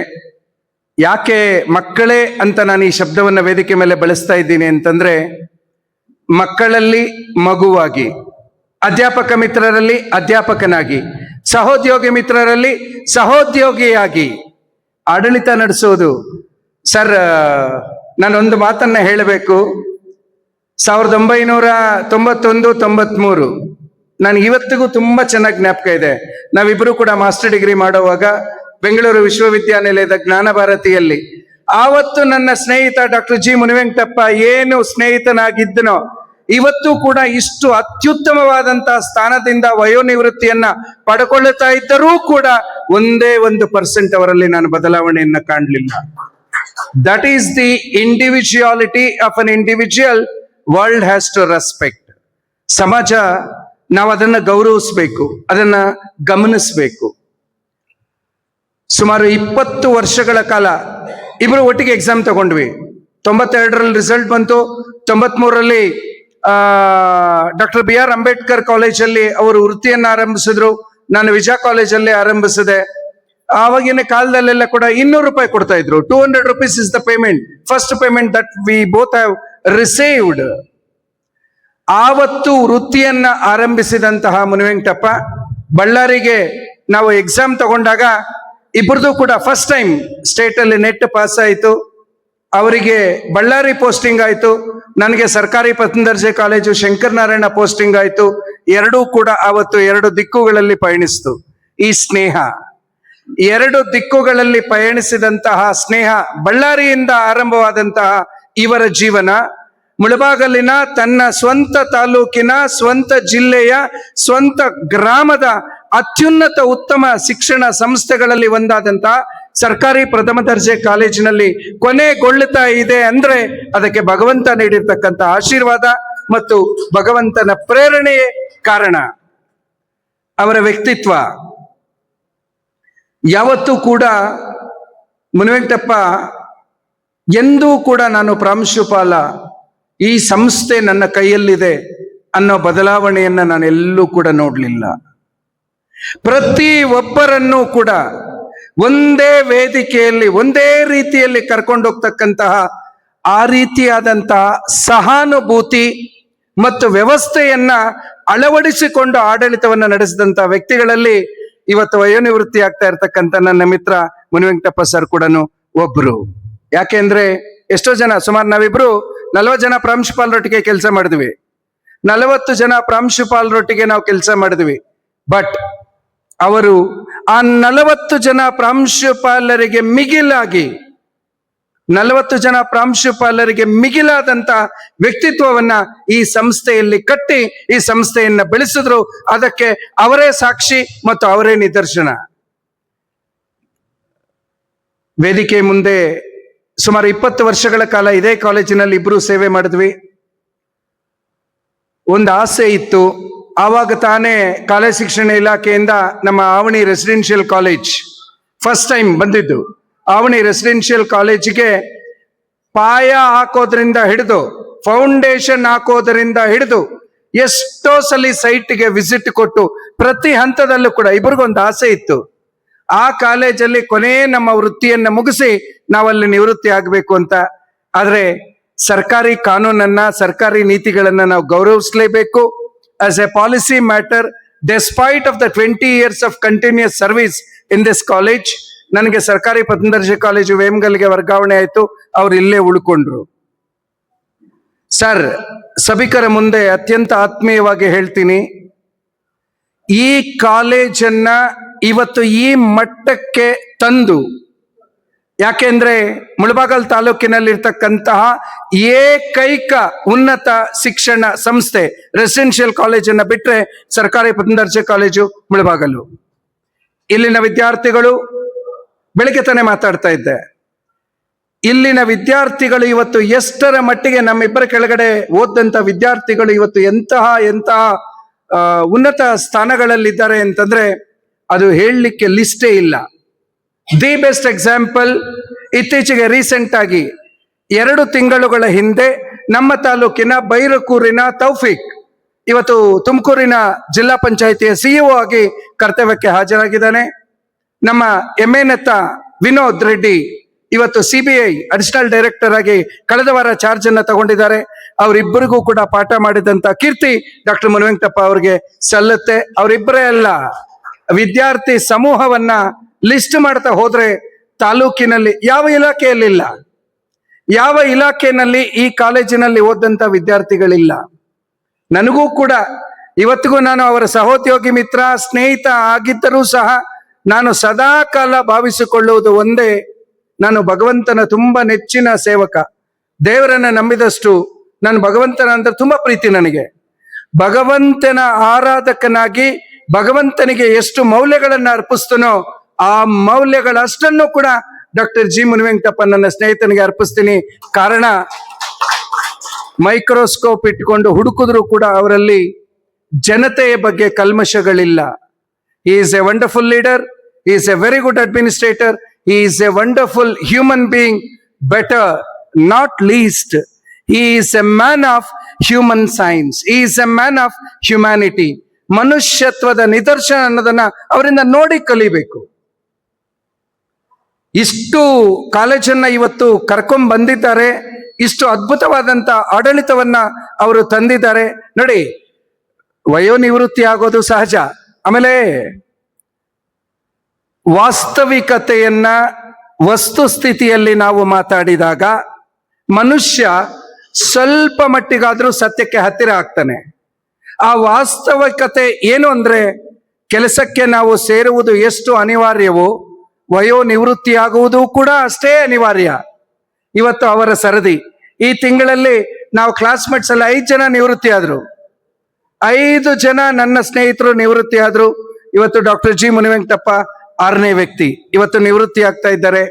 ಯಾಕೆ ಮಕ್ಕಳೇ ಅಂತ ನಾನು ಈ ಶಬ್ದವನ್ನ ವೇದಿಕೆ ಮೇಲೆ ಬಳಸ್ತಾ ಇದ್ದೀನಿ ಅಂತಂದ್ರೆ, ಮಕ್ಕಳಲ್ಲಿ ಮಗುವಾಗಿ, ಅಧ್ಯಾಪಕ ಮಿತ್ರರಲ್ಲಿ ಅಧ್ಯಾಪಕನಾಗಿ, ಸಹೋದ್ಯೋಗಿ ಮಿತ್ರರಲ್ಲಿ ಸಹೋದ್ಯೋಗಿಯಾಗಿ ಆಡಳಿತ ನಡೆಸೋದು. ಸರ್, ನಾನೊಂದು ಮಾತನ್ನ ಹೇಳಬೇಕು. 1991-93 ನನಗೆ ಇವತ್ತಿಗೂ ತುಂಬಾ ಚೆನ್ನಾಗಿ ಜ್ಞಾಪಕ ಇದೆ. ನಾವಿಬ್ರು ಕೂಡ ಮಾಸ್ಟರ್ ಡಿಗ್ರಿ ಮಾಡುವಾಗ ಬೆಂಗಳೂರು ವಿಶ್ವವಿದ್ಯಾನಿಲಯದ ಜ್ಞಾನ ಭಾರತಿಯಲ್ಲಿ ಆವತ್ತು ನನ್ನ ಸ್ನೇಹಿತ ಡಾಕ್ಟರ್ ಜಿ ಮುನುವೆಂಕಟಪ್ಪ ಏನು ಸ್ನೇಹಿತನಾಗಿದ್ದನೋ, ಇವತ್ತು ಕೂಡ ಇಷ್ಟು ಅತ್ಯುತ್ತಮವಾದಂತಹ ಸ್ಥಾನದಿಂದ ವಯೋನಿವೃತ್ತಿಯನ್ನ ಪಡ್ಕೊಳ್ಳುತ್ತಾ ಇದ್ದರೂ ಕೂಡ ಒಂದೇ 1% ಅವರಲ್ಲಿ ನಾನು ಬದಲಾವಣೆಯನ್ನ ಕಾಣಲಿಲ್ಲ. That is the individuality of an individual world has to respect. ಸಮಾಜ ನಾವು ಅದನ್ನ ಗೌರವಿಸ್ಬೇಕು, ಅದನ್ನ ಗಮನಿಸ್ಬೇಕು. ಸುಮಾರು 20 ವರ್ಷಗಳ ಕಾಲ ಇಬ್ರು ಒಟ್ಟಿಗೆ ಎಕ್ಸಾಮ್ ತಗೊಂಡ್ವಿ. 92ರಲ್ಲಿ ರಿಸಲ್ಟ್ ಬಂತು. 93ರಲ್ಲಿ ಡಾಕ್ಟರ್ BR ಅಂಬೇಡ್ಕರ್ ಕಾಲೇಜಲ್ಲಿ ಅವರು ವೃತ್ತಿಯನ್ನು ಆರಂಭಿಸಿದ್ರು. ನಾನು ವಿಜಯ ಕಾಲೇಜಲ್ಲಿ ಆರಂಭಿಸಿದೆ. ಆವಾಗಿನ ಕಾಲದಲ್ಲೆಲ್ಲ ಕೂಡ 200 ರೂಪಾಯಿ ಕೊಡ್ತಾ ಇದ್ರು. 200 rupees is the payment, first payment that we both have received. ಆವತ್ತು ವೃತ್ತಿಯನ್ನ ಆರಂಭಿಸಿದಂತಹ ಮುನುವೆಂಕಟಪ್ಪ ಬಳ್ಳಾರಿಗೆ ನಾವು ಎಕ್ಸಾಮ್ ತಗೊಂಡಾಗ ಇಬ್ಬರದು ಕೂಡ ಫಸ್ಟ್ ಟೈಮ್ ಸ್ಟೇಟ್ ಅಲ್ಲಿ ನೆಟ್ ಪಾಸ್ ಆಯಿತು. ಅವರಿಗೆ ಬಳ್ಳಾರಿ ಪೋಸ್ಟಿಂಗ್ ಆಯಿತು, ನನಗೆ ಸರ್ಕಾರಿ ಪ್ರಥಮ ದರ್ಜೆ ಕಾಲೇಜು ಶಂಕರನಾರಾಯಣ ಪೋಸ್ಟಿಂಗ್ ಆಯಿತು. ಎರಡೂ ಕೂಡ ಆವತ್ತು 2 ದಿಕ್ಕುಗಳಲ್ಲಿ ಪಯಣಿಸಿತು. ಈ ಸ್ನೇಹ, 2 ದಿಕ್ಕುಗಳಲ್ಲಿ ಪಯಣಿಸಿದಂತಹ ಸ್ನೇಹ, ಬಳ್ಳಾರಿಯಿಂದ ಆರಂಭವಾದಂತಹ ಇವರ ಜೀವನ ಮುಳಬಾಗಲಿನ ತನ್ನ ಸ್ವಂತ ತಾಲೂಕಿನ, ಸ್ವಂತ ಜಿಲ್ಲೆಯ, ಸ್ವಂತ ಗ್ರಾಮದ ಅತ್ಯುನ್ನತ ಉತ್ತಮ ಶಿಕ್ಷಣ ಸಂಸ್ಥೆಗಳಲ್ಲಿ ಒಂದಾದಂತಹ ಸರ್ಕಾರಿ ಪ್ರಥಮ ದರ್ಜೆ ಕಾಲೇಜಿನಲ್ಲಿ ಕೊನೆಗೊಳ್ಳುತ್ತಾ ಇದೆ ಅಂದ್ರೆ ಅದಕ್ಕೆ ಭಗವಂತ ನೀಡಿರ್ತಕ್ಕಂಥ ಆಶೀರ್ವಾದ ಮತ್ತು ಭಗವಂತನ ಪ್ರೇರಣೆಯೇ ಕಾರಣ. ಅವರ ವ್ಯಕ್ತಿತ್ವ ಯಾವತ್ತೂ ಕೂಡ ಮುನುವೆಂಕಟಪ್ಪ ಎಂದೂ ಕೂಡ ನಾನು ಪ್ರಾಂಶುಪಾಲ, ಈ ಸಂಸ್ಥೆ ನನ್ನ ಕೈಯಲ್ಲಿದೆ ಅನ್ನೋ ಬದಲಾವಣೆಯನ್ನ ನಾನು ಎಲ್ಲೂ ಕೂಡ ನೋಡಲಿಲ್ಲ. ಪ್ರತಿ ಒಬ್ಬರನ್ನೂ ಕೂಡ ಒಂದೇ ವೇದಿಕೆಯಲ್ಲಿ ಒಂದೇ ರೀತಿಯಲ್ಲಿ ಕರ್ಕೊಂಡು ಹೋಗ್ತಕ್ಕಂತಹ ಆ ರೀತಿಯಾದಂತಹ ಸಹಾನುಭೂತಿ ಮತ್ತು ವ್ಯವಸ್ಥೆಯನ್ನ ಅಳವಡಿಸಿಕೊಂಡು ಆಡಳಿತವನ್ನು ನಡೆಸಿದಂತಹ ವ್ಯಕ್ತಿಗಳಲ್ಲಿ ಇವತ್ತು ವಯೋನಿವೃತ್ತಿ ಆಗ್ತಾ ಇರ್ತಕ್ಕಂಥ ನನ್ನ ಮಿತ್ರ ಮುನುವೆಂಕಟಪ್ಪ ಸರ್ ಕೂಡ ಒಬ್ರು. ಯಾಕೆಂದ್ರೆ ಎಷ್ಟೋ ಜನ, ಸುಮಾರು ನಾವಿಬ್ರು 40 ಜನ ಪ್ರಾಂಶುಪಾಲರೊಟ್ಟಿಗೆ ಕೆಲಸ ಮಾಡಿದ್ವಿ, 40 ಜನ ಪ್ರಾಂಶುಪಾಲರೊಟ್ಟಿಗೆ ನಾವು ಕೆಲಸ ಮಾಡಿದ್ವಿ. ಬಟ್ ಅವರು ಆ 40 ಜನ ಪ್ರಾಂಶುಪಾಲರಿಗೆ ಮಿಗಿಲಾಗಿ, 40 ಜನ ಪ್ರಾಂಶುಪಾಲರಿಗೆ ಮಿಗಿಲಾದಂತ ವ್ಯಕ್ತಿತ್ವವನ್ನ ಈ ಸಂಸ್ಥೆಯಲ್ಲಿ ಕಟ್ಟಿ ಈ ಸಂಸ್ಥೆಯನ್ನ ಬೆಳೆಸಿದ್ರು. ಅದಕ್ಕೆ ಅವರೇ ಸಾಕ್ಷಿ ಮತ್ತು ಅವರೇ ನಿದರ್ಶನ. ವೇದಿಕೆ ಮುಂದೆ ಸುಮಾರು 20 ವರ್ಷಗಳ ಕಾಲ ಇದೇ ಕಾಲೇಜಿನಲ್ಲಿ ಇಬ್ರು ಸೇವೆ ಮಾಡಿದ್ವಿ. ಒಂದು ಆಸೆ ಇತ್ತು. ಆವಾಗ ತಾನೇ ಕಾಲೇಜ್ ಶಿಕ್ಷಣ ಇಲಾಖೆಯಿಂದ ನಮ್ಮ Avani residential college first time ಬಂದಿದ್ದು. ಆವಣಿ ರೆಸಿಡೆನ್ಷಿಯಲ್ ಕಾಲೇಜಿಗೆ ಪಾಯ ಹಾಕೋದ್ರಿಂದ ಹಿಡಿದು, ಫೌಂಡೇಶನ್ ಹಾಕೋದ್ರಿಂದ ಹಿಡಿದು ಎಷ್ಟೋ ಸಲ ಸೈಟ್ಗೆ ವಿಸಿಟ್ ಕೊಟ್ಟು ಪ್ರತಿ ಹಂತದಲ್ಲೂ ಕೂಡ ಇಬ್ಬರಿಗೊಂದು ಆಸೆ ಇತ್ತು. ಆ ಕಾಲೇಜಲ್ಲಿ ಕೊನೆ ನಮ್ಮ ವೃತ್ತಿಯನ್ನ ಮುಗಿಸಿ ನಾವಲ್ಲಿ ನಿವೃತ್ತಿ ಆಗಬೇಕು ಅಂತ. ಆದ್ರೆ ಸರ್ಕಾರಿ ಕಾನೂನನ್ನ, ಸರ್ಕಾರಿ ನೀತಿಗಳನ್ನ ನಾವು ಗೌರವಿಸಲೇಬೇಕು. as a policy matter, despite of the 20 years of continuous service in this college, ನನಗೆ ಸರ್ಕಾರಿ ಪ್ರಥಮ ದರ್ಜೆ ಕಾಲೇಜು ವೇಮಗಲ್ಗೆ ವರ್ಗಾವಣೆ ಆಯ್ತು. ಅವ್ರು ಇಲ್ಲೇ ಉಳ್ಕೊಂಡ್ರು. ಸರ್, ಸಭಿಕರ ಮುಂದೆ ಅತ್ಯಂತ ಆತ್ಮೀಯವಾಗಿ ಹೇಳ್ತೀನಿ, ಈ ಕಾಲೇಜನ್ನ ಇವತ್ತು ಈ ಮಟ್ಟಕ್ಕೆ ತಂದು, ಯಾಕೆಂದ್ರೆ ಮುಳಬಾಗಲ್ ತಾಲೂಕಿನಲ್ಲಿರ್ತಕ್ಕಂತಹ ಏಕೈಕ ಉನ್ನತ ಶಿಕ್ಷಣ ಸಂಸ್ಥೆ ರೆಸಿಡೆನ್ಷಿಯಲ್ ಕಾಲೇಜನ್ನ ಬಿಟ್ರೆ ಸರ್ಕಾರಿ ಪ್ರಥಮ ದರ್ಜೆ ಕಾಲೇಜು ಮುಳಬಾಗಲು. ಇಲ್ಲಿನ ವಿದ್ಯಾರ್ಥಿಗಳು, ಬೆಳಿಗ್ಗೆ ತಾನೇ ಮಾತಾಡ್ತಾ ಇದ್ದೆ, ಇಲ್ಲಿನ ವಿದ್ಯಾರ್ಥಿಗಳು ಇವತ್ತು ಎಷ್ಟರ ಮಟ್ಟಿಗೆ, ನಮ್ಮಿಬ್ಬರ ಕೆಳಗಡೆ ಓದಂತ ವಿದ್ಯಾರ್ಥಿಗಳು ಇವತ್ತು ಎಂತಹ ಉನ್ನತ ಸ್ಥಾನಗಳಲ್ಲಿದ್ದಾರೆ ಅಂತಂದ್ರೆ ಅದು ಹೇಳಲಿಕ್ಕೆ ಲಿಸ್ಟೇ ಇಲ್ಲ. ದಿ ಬೆಸ್ಟ್ ಎಕ್ಸಾಂಪಲ್, ಇತ್ತೀಚೆಗೆ ರೀಸೆಂಟ್ ಆಗಿ 2 ತಿಂಗಳುಗಳ ಹಿಂದೆ ನಮ್ಮ ತಾಲೂಕಿನ ಬೈರಕೂರಿನ ತೌಫಿಕ್ ಇವತ್ತು ತುಮಕೂರಿನ ಜಿಲ್ಲಾ ಪಂಚಾಯಿತಿಯ ಸಿಇಒ ಆಗಿ ಕರ್ತವ್ಯಕ್ಕೆ ಹಾಜರಾಗಿದ್ದಾನೆ. ನಮ್ಮ ಎಮ್ಮೆನತ್ತ ವಿನೋದ್ ರೆಡ್ಡಿ ಇವತ್ತು CBI ಅಡಿಷನಲ್ ಡೈರೆಕ್ಟರ್ ಆಗಿ ಕಳೆದ ವಾರ ಚಾರ್ಜ್ ಅನ್ನ ತಗೊಂಡಿದ್ದಾರೆ. ಅವರಿಬ್ಬರಿಗೂ ಕೂಡ ಪಾಠ ಮಾಡಿದಂತ ಕೀರ್ತಿ ಡಾಕ್ಟರ್ ಮುನಿವೆಂಕಟಪ್ಪ ಅವರಿಗೆ ಸಲ್ಲುತ್ತೆ. ಅವರಿಬ್ಬರೇ ಅಲ್ಲ, ವಿದ್ಯಾರ್ಥಿ ಸಮೂಹವನ್ನ ಲಿಸ್ಟ್ ಮಾಡ್ತಾ ಹೋದ್ರೆ ತಾಲೂಕಿನಲ್ಲಿ ಯಾವ ಇಲಾಖೆಯಲ್ಲಿಲ್ಲ, ಯಾವ ಇಲಾಖೆಯಲ್ಲಿ ಈ ಕಾಲೇಜಿನಲ್ಲಿ ಓದಂತ ವಿದ್ಯಾರ್ಥಿಗಳಿಲ್ಲ. ನನಗೂ ಕೂಡ ಇವತ್ತಿಗೂ ನಾನು ಅವರ ಸಹೋದ್ಯೋಗಿ ಮಿತ್ರ, ಸ್ನೇಹಿತ ಆಗಿದ್ದರೂ ಸಹ ನಾನು ಸದಾ ಕಾಲ ಭಾವಿಸಿಕೊಳ್ಳುವುದು ಒಂದೇ, ನಾನು ಭಗವಂತನ ತುಂಬಾ ನೆಚ್ಚಿನ ಸೇವಕ. ದೇವರನ್ನ ನಂಬಿದಷ್ಟು ನಾನು ಭಗವಂತನ ಅಂದ್ರೆ ತುಂಬಾ ಪ್ರೀತಿ ನನಗೆ. ಭಗವಂತನ ಆರಾಧಕನಾಗಿ ಭಗವಂತನಿಗೆ ಎಷ್ಟು ಮೌಲ್ಯಗಳನ್ನ ಅರ್ಪಿಸ್ತನೋ ಆ ಮೌಲ್ಯಗಳಷ್ಟನ್ನು ಕೂಡ ಡಾಕ್ಟರ್ ಜಿ ಮುನಿವೆಂಕಟಪ್ಪ ನನ್ನ ಸ್ನೇಹಿತನಿಗೆ ಅರ್ಪಿಸ್ತೀನಿ. ಕಾರಣ, ಮೈಕ್ರೋಸ್ಕೋಪ್ ಇಟ್ಕೊಂಡು ಹುಡುಕಿದ್ರು ಕೂಡ ಅವರಲ್ಲಿ ಜನತೆಯ ಬಗ್ಗೆ ಕಲ್ಮಶಗಳಿಲ್ಲ. He is a wonderful leader. He is a very good administrator. He is a wonderful human being. Better, not least, he is a man of human science. He is a man of humanity. ಮನುಷ್ಯತ್ವದ ನಿದರ್ಶನ ಅನ್ನೋದನ್ನ ಅವರಿಂದ ನೋಡಿ ಕಲಿಬೇಕು. ಇಷ್ಟು ಕಾಲೇಜನ್ನ ಇವತ್ತು ಕರ್ಕೊಂಡ್ ಬಂದಿದ್ದಾರೆ, ಇಷ್ಟು ಅದ್ಭುತವಾದಂತ ಆಡಳಿತವನ್ನ ಅವರು ತಂದಿದ್ದಾರೆ. ನೋಡಿ, ವಯೋನಿವೃತ್ತಿ ಆಗೋದು ಸಹಜ. ಆಮೇಲೆ ವಾಸ್ತವಿಕತೆಯನ್ನ ವಸ್ತುಸ್ಥಿತಿಯಲ್ಲಿ ನಾವು ಮಾತಾಡಿದಾಗ ಮನುಷ್ಯ ಸ್ವಲ್ಪ ಮಟ್ಟಿಗಾದ್ರೂ ಸತ್ಯಕ್ಕೆ ಹತ್ತಿರ ಆಗ್ತಾನೆ. ಆ ವಾಸ್ತವಿಕತೆ ಏನು ಅಂದ್ರೆ, ಕೆಲಸಕ್ಕೆ ನಾವು ಸೇರುವುದು ಎಷ್ಟು ಅನಿವಾರ್ಯವೋ ವಯೋನಿವೃತ್ತಿ ಆಗುವುದು ಕೂಡ ಅಷ್ಟೇ ಅನಿವಾರ್ಯ. ಇವತ್ತು ಅವರ ಸರದಿ. ಈ ತಿಂಗಳಲ್ಲಿ ನಾವು ಕ್ಲಾಸ್ಮೇಟ್ಸ್ ಎಲ್ಲ 5 ಜನ ನಿವೃತ್ತಿ ಆದ್ರು. 5 ಜನ ನನ್ನ ಸ್ನೇಹಿತರು ನಿವೃತ್ತಿ ಆದ್ರು. ಇವತ್ತು ಡಾಕ್ಟರ್ ಜಿ ಮುನಿವೆಂಕಟಪ್ಪ 6ನೇ ವ್ಯಕ್ತಿ ಇವತ್ತು ನಿವೃತ್ತಿ ಆಗ್ತಾ ಇದ್ದಾರೆ.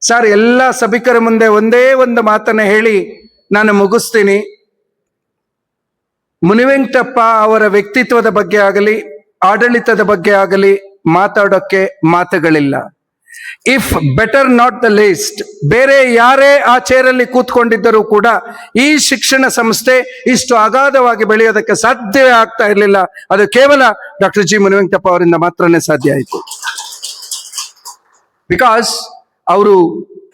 ಸರ್, ಎಲ್ಲ ಸಭಿಕರ ಮುಂದೆ ಒಂದೇ ಒಂದು ಮಾತನ್ನ ಹೇಳಿ ನಾನು ಮುಗಿಸ್ತೀನಿ. ಮುನಿವೆಂಕಟಪ್ಪ ಅವರ ವ್ಯಕ್ತಿತ್ವದ ಬಗ್ಗೆ ಆಗಲಿ, ಆಡಳಿತದ ಬಗ್ಗೆ ಆಗಲಿ ಮಾತಾಡೋಕ್ಕೆ ಮಾತುಗಳಿಲ್ಲ. If better not the least, ಬೇರೆ ಯಾರೇ ಆ ಚೇರಲ್ಲಿ ಕೂತ್ಕೊಂಡಿದ್ದರೂ ಕೂಡ ಈ ಶಿಕ್ಷಣ ಸಂಸ್ಥೆ ಇಷ್ಟು ಅಗಾಧವಾಗಿ ಬೆಳೆಯೋದಕ್ಕೆ ಸಾಧ್ಯವೇ ಆಗ್ತಾ ಇರಲಿಲ್ಲ. ಅದು ಕೇವಲ ಡಾಕ್ಟರ್ ಜಿ ಮುನಿವೆಂಕಟಪ್ಪ ಅವರಿಂದ ಮಾತ್ರನೇ ಸಾಧ್ಯ ಆಯಿತು. ಬಿಕಾಸ್ ಅವರು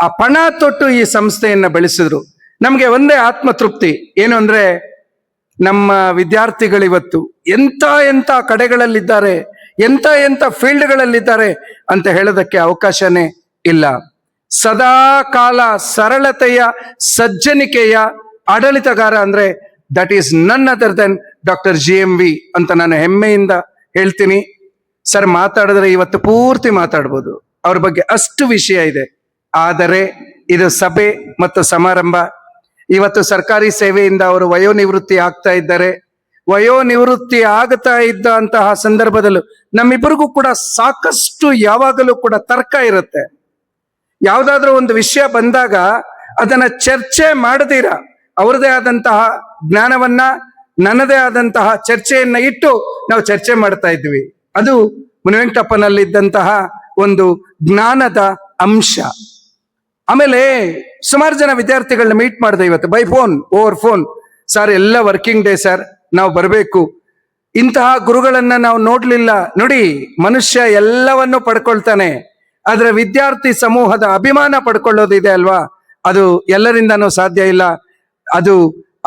ಆ ಪಣ ತೊಟ್ಟು ಈ ಸಂಸ್ಥೆಯನ್ನ ಬೆಳೆಸಿದ್ರು. ನಮಗೆ ಒಂದೇ ಆತ್ಮತೃಪ್ತಿ ಏನು ಅಂದ್ರೆ, ನಮ್ಮ ವಿದ್ಯಾರ್ಥಿಗಳಿವತ್ತು ಎಂತ ಕಡೆಗಳಲ್ಲಿದ್ದಾರೆ, ಎಂತ ಫೀಲ್ಡ್ಗಳಲ್ಲಿದ್ದಾರೆ ಅಂತ ಹೇಳೋದಕ್ಕೆ ಅವಕಾಶನೇ ಇಲ್ಲ. ಸದಾ ಕಾಲ ಸರಳತೆಯ, ಸಜ್ಜನಿಕೆಯ ಆಡಳಿತಗಾರ ಅಂದ್ರೆ that is none other than doctor GMV ಅಂತ ನಾನು ಹೆಮ್ಮೆಯಿಂದ ಹೇಳ್ತೀನಿ. ಸರ್, ಮಾತಾಡಿದ್ರೆ ಇವತ್ತು ಪೂರ್ತಿ ಮಾತಾಡ್ಬೋದು, ಅವ್ರ ಬಗ್ಗೆ ಅಷ್ಟು ವಿಷಯ ಇದೆ. ಆದರೆ ಇದು ಸಭೆ ಮತ್ತು ಸಮಾರಂಭ. ಇವತ್ತು ಸರ್ಕಾರಿ ಸೇವೆಯಿಂದ ಅವರು ವಯೋನಿವೃತ್ತಿ ಆಗ್ತಾ ಇದ್ದಾರೆ. ವಯೋನಿವೃತ್ತಿ ಆಗ್ತಾ ಇದ್ದಂತಹ ಸಂದರ್ಭದಲ್ಲೂ ನಮ್ಮಿಬ್ಬರಿಗೂ ಕೂಡ ಸಾಕಷ್ಟು ಯಾವಾಗಲೂ ಕೂಡ ತರ್ಕ ಇರುತ್ತೆ. ಯಾವುದಾದ್ರೂ ಒಂದು ವಿಷಯ ಬಂದಾಗ ಅದನ್ನ ಚರ್ಚೆ ಮಾಡದಿರ ಅವ್ರದೇ ಆದಂತಹ ಜ್ಞಾನವನ್ನ, ನನ್ನದೇ ಆದಂತಹ ಚರ್ಚೆಯನ್ನ ಇಟ್ಟು ನಾವು ಚರ್ಚೆ ಮಾಡ್ತಾ ಇದ್ವಿ. ಅದು ಮುನಿವೆಂಕಟಪ್ಪನಲ್ಲಿದ್ದಂತಹ ಒಂದು ಜ್ಞಾನದ ಅಂಶ. ಆಮೇಲೆ ಸುಮಾರು ಜನ ವಿದ್ಯಾರ್ಥಿಗಳನ್ನ ಮೀಟ್ ಮಾಡಿದೆ ಇವತ್ತು by phone, over phone. Sir, ಎಲ್ಲ ವರ್ಕಿಂಗ್ ಡೇ ಸರ್, ನಾವು ಬರಬೇಕು. ಇಂತಹ ಗುರುಗಳನ್ನ ನಾವು ನೋಡ್ಲಿಲ್ಲ. ನೋಡಿ, ಮನುಷ್ಯ ಎಲ್ಲವನ್ನು ಪಡ್ಕೊಳ್ತಾನೆ, ಆದ್ರೆ ವಿದ್ಯಾರ್ಥಿ ಸಮೂಹದ ಅಭಿಮಾನ ಪಡ್ಕೊಳ್ಳೋದಿದೆ ಅಲ್ವಾ, ಅದು ಎಲ್ಲರಿಂದನೂ ಸಾಧ್ಯ ಇಲ್ಲ. ಅದು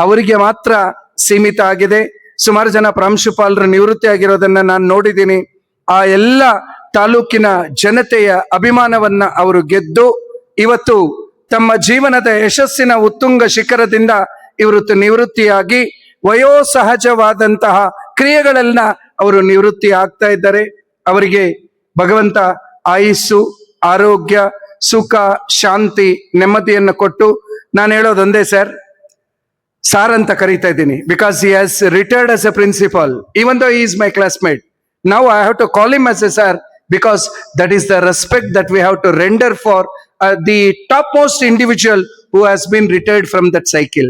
ಅವರಿಗೆ ಮಾತ್ರ ಸೀಮಿತ ಆಗಿದೆ. ಸುಮಾರು ಜನ ಪ್ರಾಂಶುಪಾಲರು ನಿವೃತ್ತಿ ಆಗಿರೋದನ್ನ ನಾನು ನೋಡಿದ್ದೀನಿ. ಆ ಎಲ್ಲ ತಾಲೂಕಿನ ಜನತೆಯ ಅಭಿಮಾನವನ್ನ ಅವರು ಗೆದ್ದು ಇವತ್ತು ತಮ್ಮ ಜೀವನದ ಯಶಸ್ಸಿನ ಉತ್ತುಂಗ ಶಿಖರದಿಂದ ಇವತ್ತು ನಿವೃತ್ತಿಯಾಗಿ ವಯೋಸಹಜವಾದಂತಹ ಕ್ರಿಯೆಗಳನ್ನ ಅವರು ನಿವೃತ್ತಿ ಆಗ್ತಾ ಇದ್ದಾರೆ. ಅವರಿಗೆ ಭಗವಂತ ಆಯುಸ್ಸು, ಆರೋಗ್ಯ, ಸುಖ, ಶಾಂತಿ, ನೆಮ್ಮದಿಯನ್ನು ಕೊಟ್ಟು, ನಾನು ಹೇಳೋದೊಂದೇ ಸಾರ್ ಅಂತ ಕರೀತಾ ಇದ್ದೀನಿ, because he has retired as a principal even though he is my classmate. Now I have to call him as a sir, because that is the respect that we have to render for the topmost individual who has been retired from that cycle.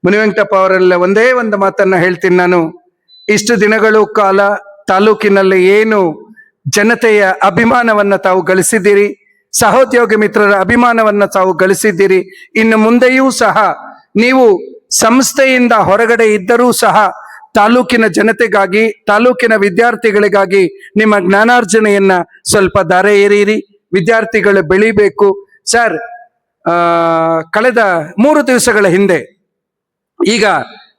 Munivenkatappa ಅವರೆಲ್ಲ ಒಂದೇ ಒಂದು ಮಾತನ್ನ ಹೇಳ್ತೀನಿ ನಾನು. ಇಷ್ಟು ದಿನಗಳು ಕಾಲ ತಾಲೂಕಿನಲ್ಲಿ ಏನು ಜನತೆಯ ಅಭಿಮಾನವನ್ನ ತಾವು ಗಳಿಸಿದ್ದೀರಿ, ಸಹೋದ್ಯೋಗಿ ಮಿತ್ರರ ಅಭಿಮಾನವನ್ನ ತಾವು ಗಳಿಸಿದ್ದೀರಿ. ಇನ್ನು ಮುಂದೆಯೂ ಸಹ ನೀವು ಸಂಸ್ಥೆಯಿಂದ ಹೊರಗಡೆ ಇದ್ದರೂ ಸಹ ತಾಲೂಕಿನ ಜನತೆಗಾಗಿ, ತಾಲೂಕಿನ ವಿದ್ಯಾರ್ಥಿಗಳಿಗಾಗಿ ನಿಮ್ಮ ಜ್ಞಾನಾರ್ಜನೆಯನ್ನ ಸ್ವಲ್ಪ ದಾರೆ ಎರೀರಿ. ವಿದ್ಯಾರ್ಥಿಗಳು ಬೆಳಿಬೇಕು. ಸರ್, ಕಳೆದ 3 ದಿವಸಗಳ ಹಿಂದೆ ಈಗ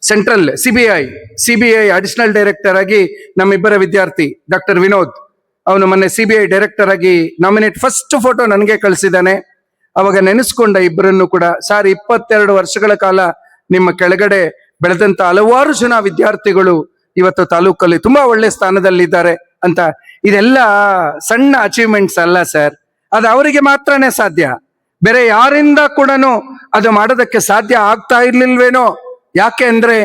ಸೆಂಟ್ರಲ್ ಸಿಬಿಐ ಅಡಿಷನಲ್ ಡೈರೆಕ್ಟರ್ ಆಗಿ ನಮ್ಮಿಬ್ಬರ ವಿದ್ಯಾರ್ಥಿ ಡಾಕ್ಟರ್ ವಿನೋದ್, ಅವನು ಮೊನ್ನೆ ಸಿಬಿಐ ಡೈರೆಕ್ಟರ್ ಆಗಿ ನಾಮಿನೇಟ್ ಫಸ್ಟ್ ಫೋಟೋ ನನಗೆ ಕಳಿಸಿದ್ದಾನೆ. ಅವಾಗ ನೆನೆಸ್ಕೊಂಡ ಇಬ್ಬರನ್ನು ಕೂಡ, ಸರ್ 22 ವರ್ಷಗಳ ಕಾಲ ನಿಮ್ಮ ಕೆಳಗಡೆ ಬೆಳೆದಂತ ಹಲವಾರು ಜನ ವಿದ್ಯಾರ್ಥಿಗಳು ಇವತ್ತು ತಾಲೂಕಲ್ಲಿ ತುಂಬಾ ಒಳ್ಳೆ ಸ್ಥಾನದಲ್ಲಿದ್ದಾರೆ ಅಂತ. ಇದೆಲ್ಲ ಸಣ್ಣ ಅಚೀವ್ಮೆಂಟ್ಸ್ ಅಲ್ಲ ಸರ್, ಅದು ಅವರಿಗೆ ಮಾತ್ರನೇ ಸಾಧ್ಯ, ಬೇರೆ ಯಾರಿಂದ ಕೂಡ ಅದು ಮಾಡೋದಕ್ಕೆ ಸಾಧ್ಯ ಆಗ್ತಾ ಇರ್ಲಿಲ್ವೇನೋ. ಯಾಕೆ ಅಂದ್ರೆ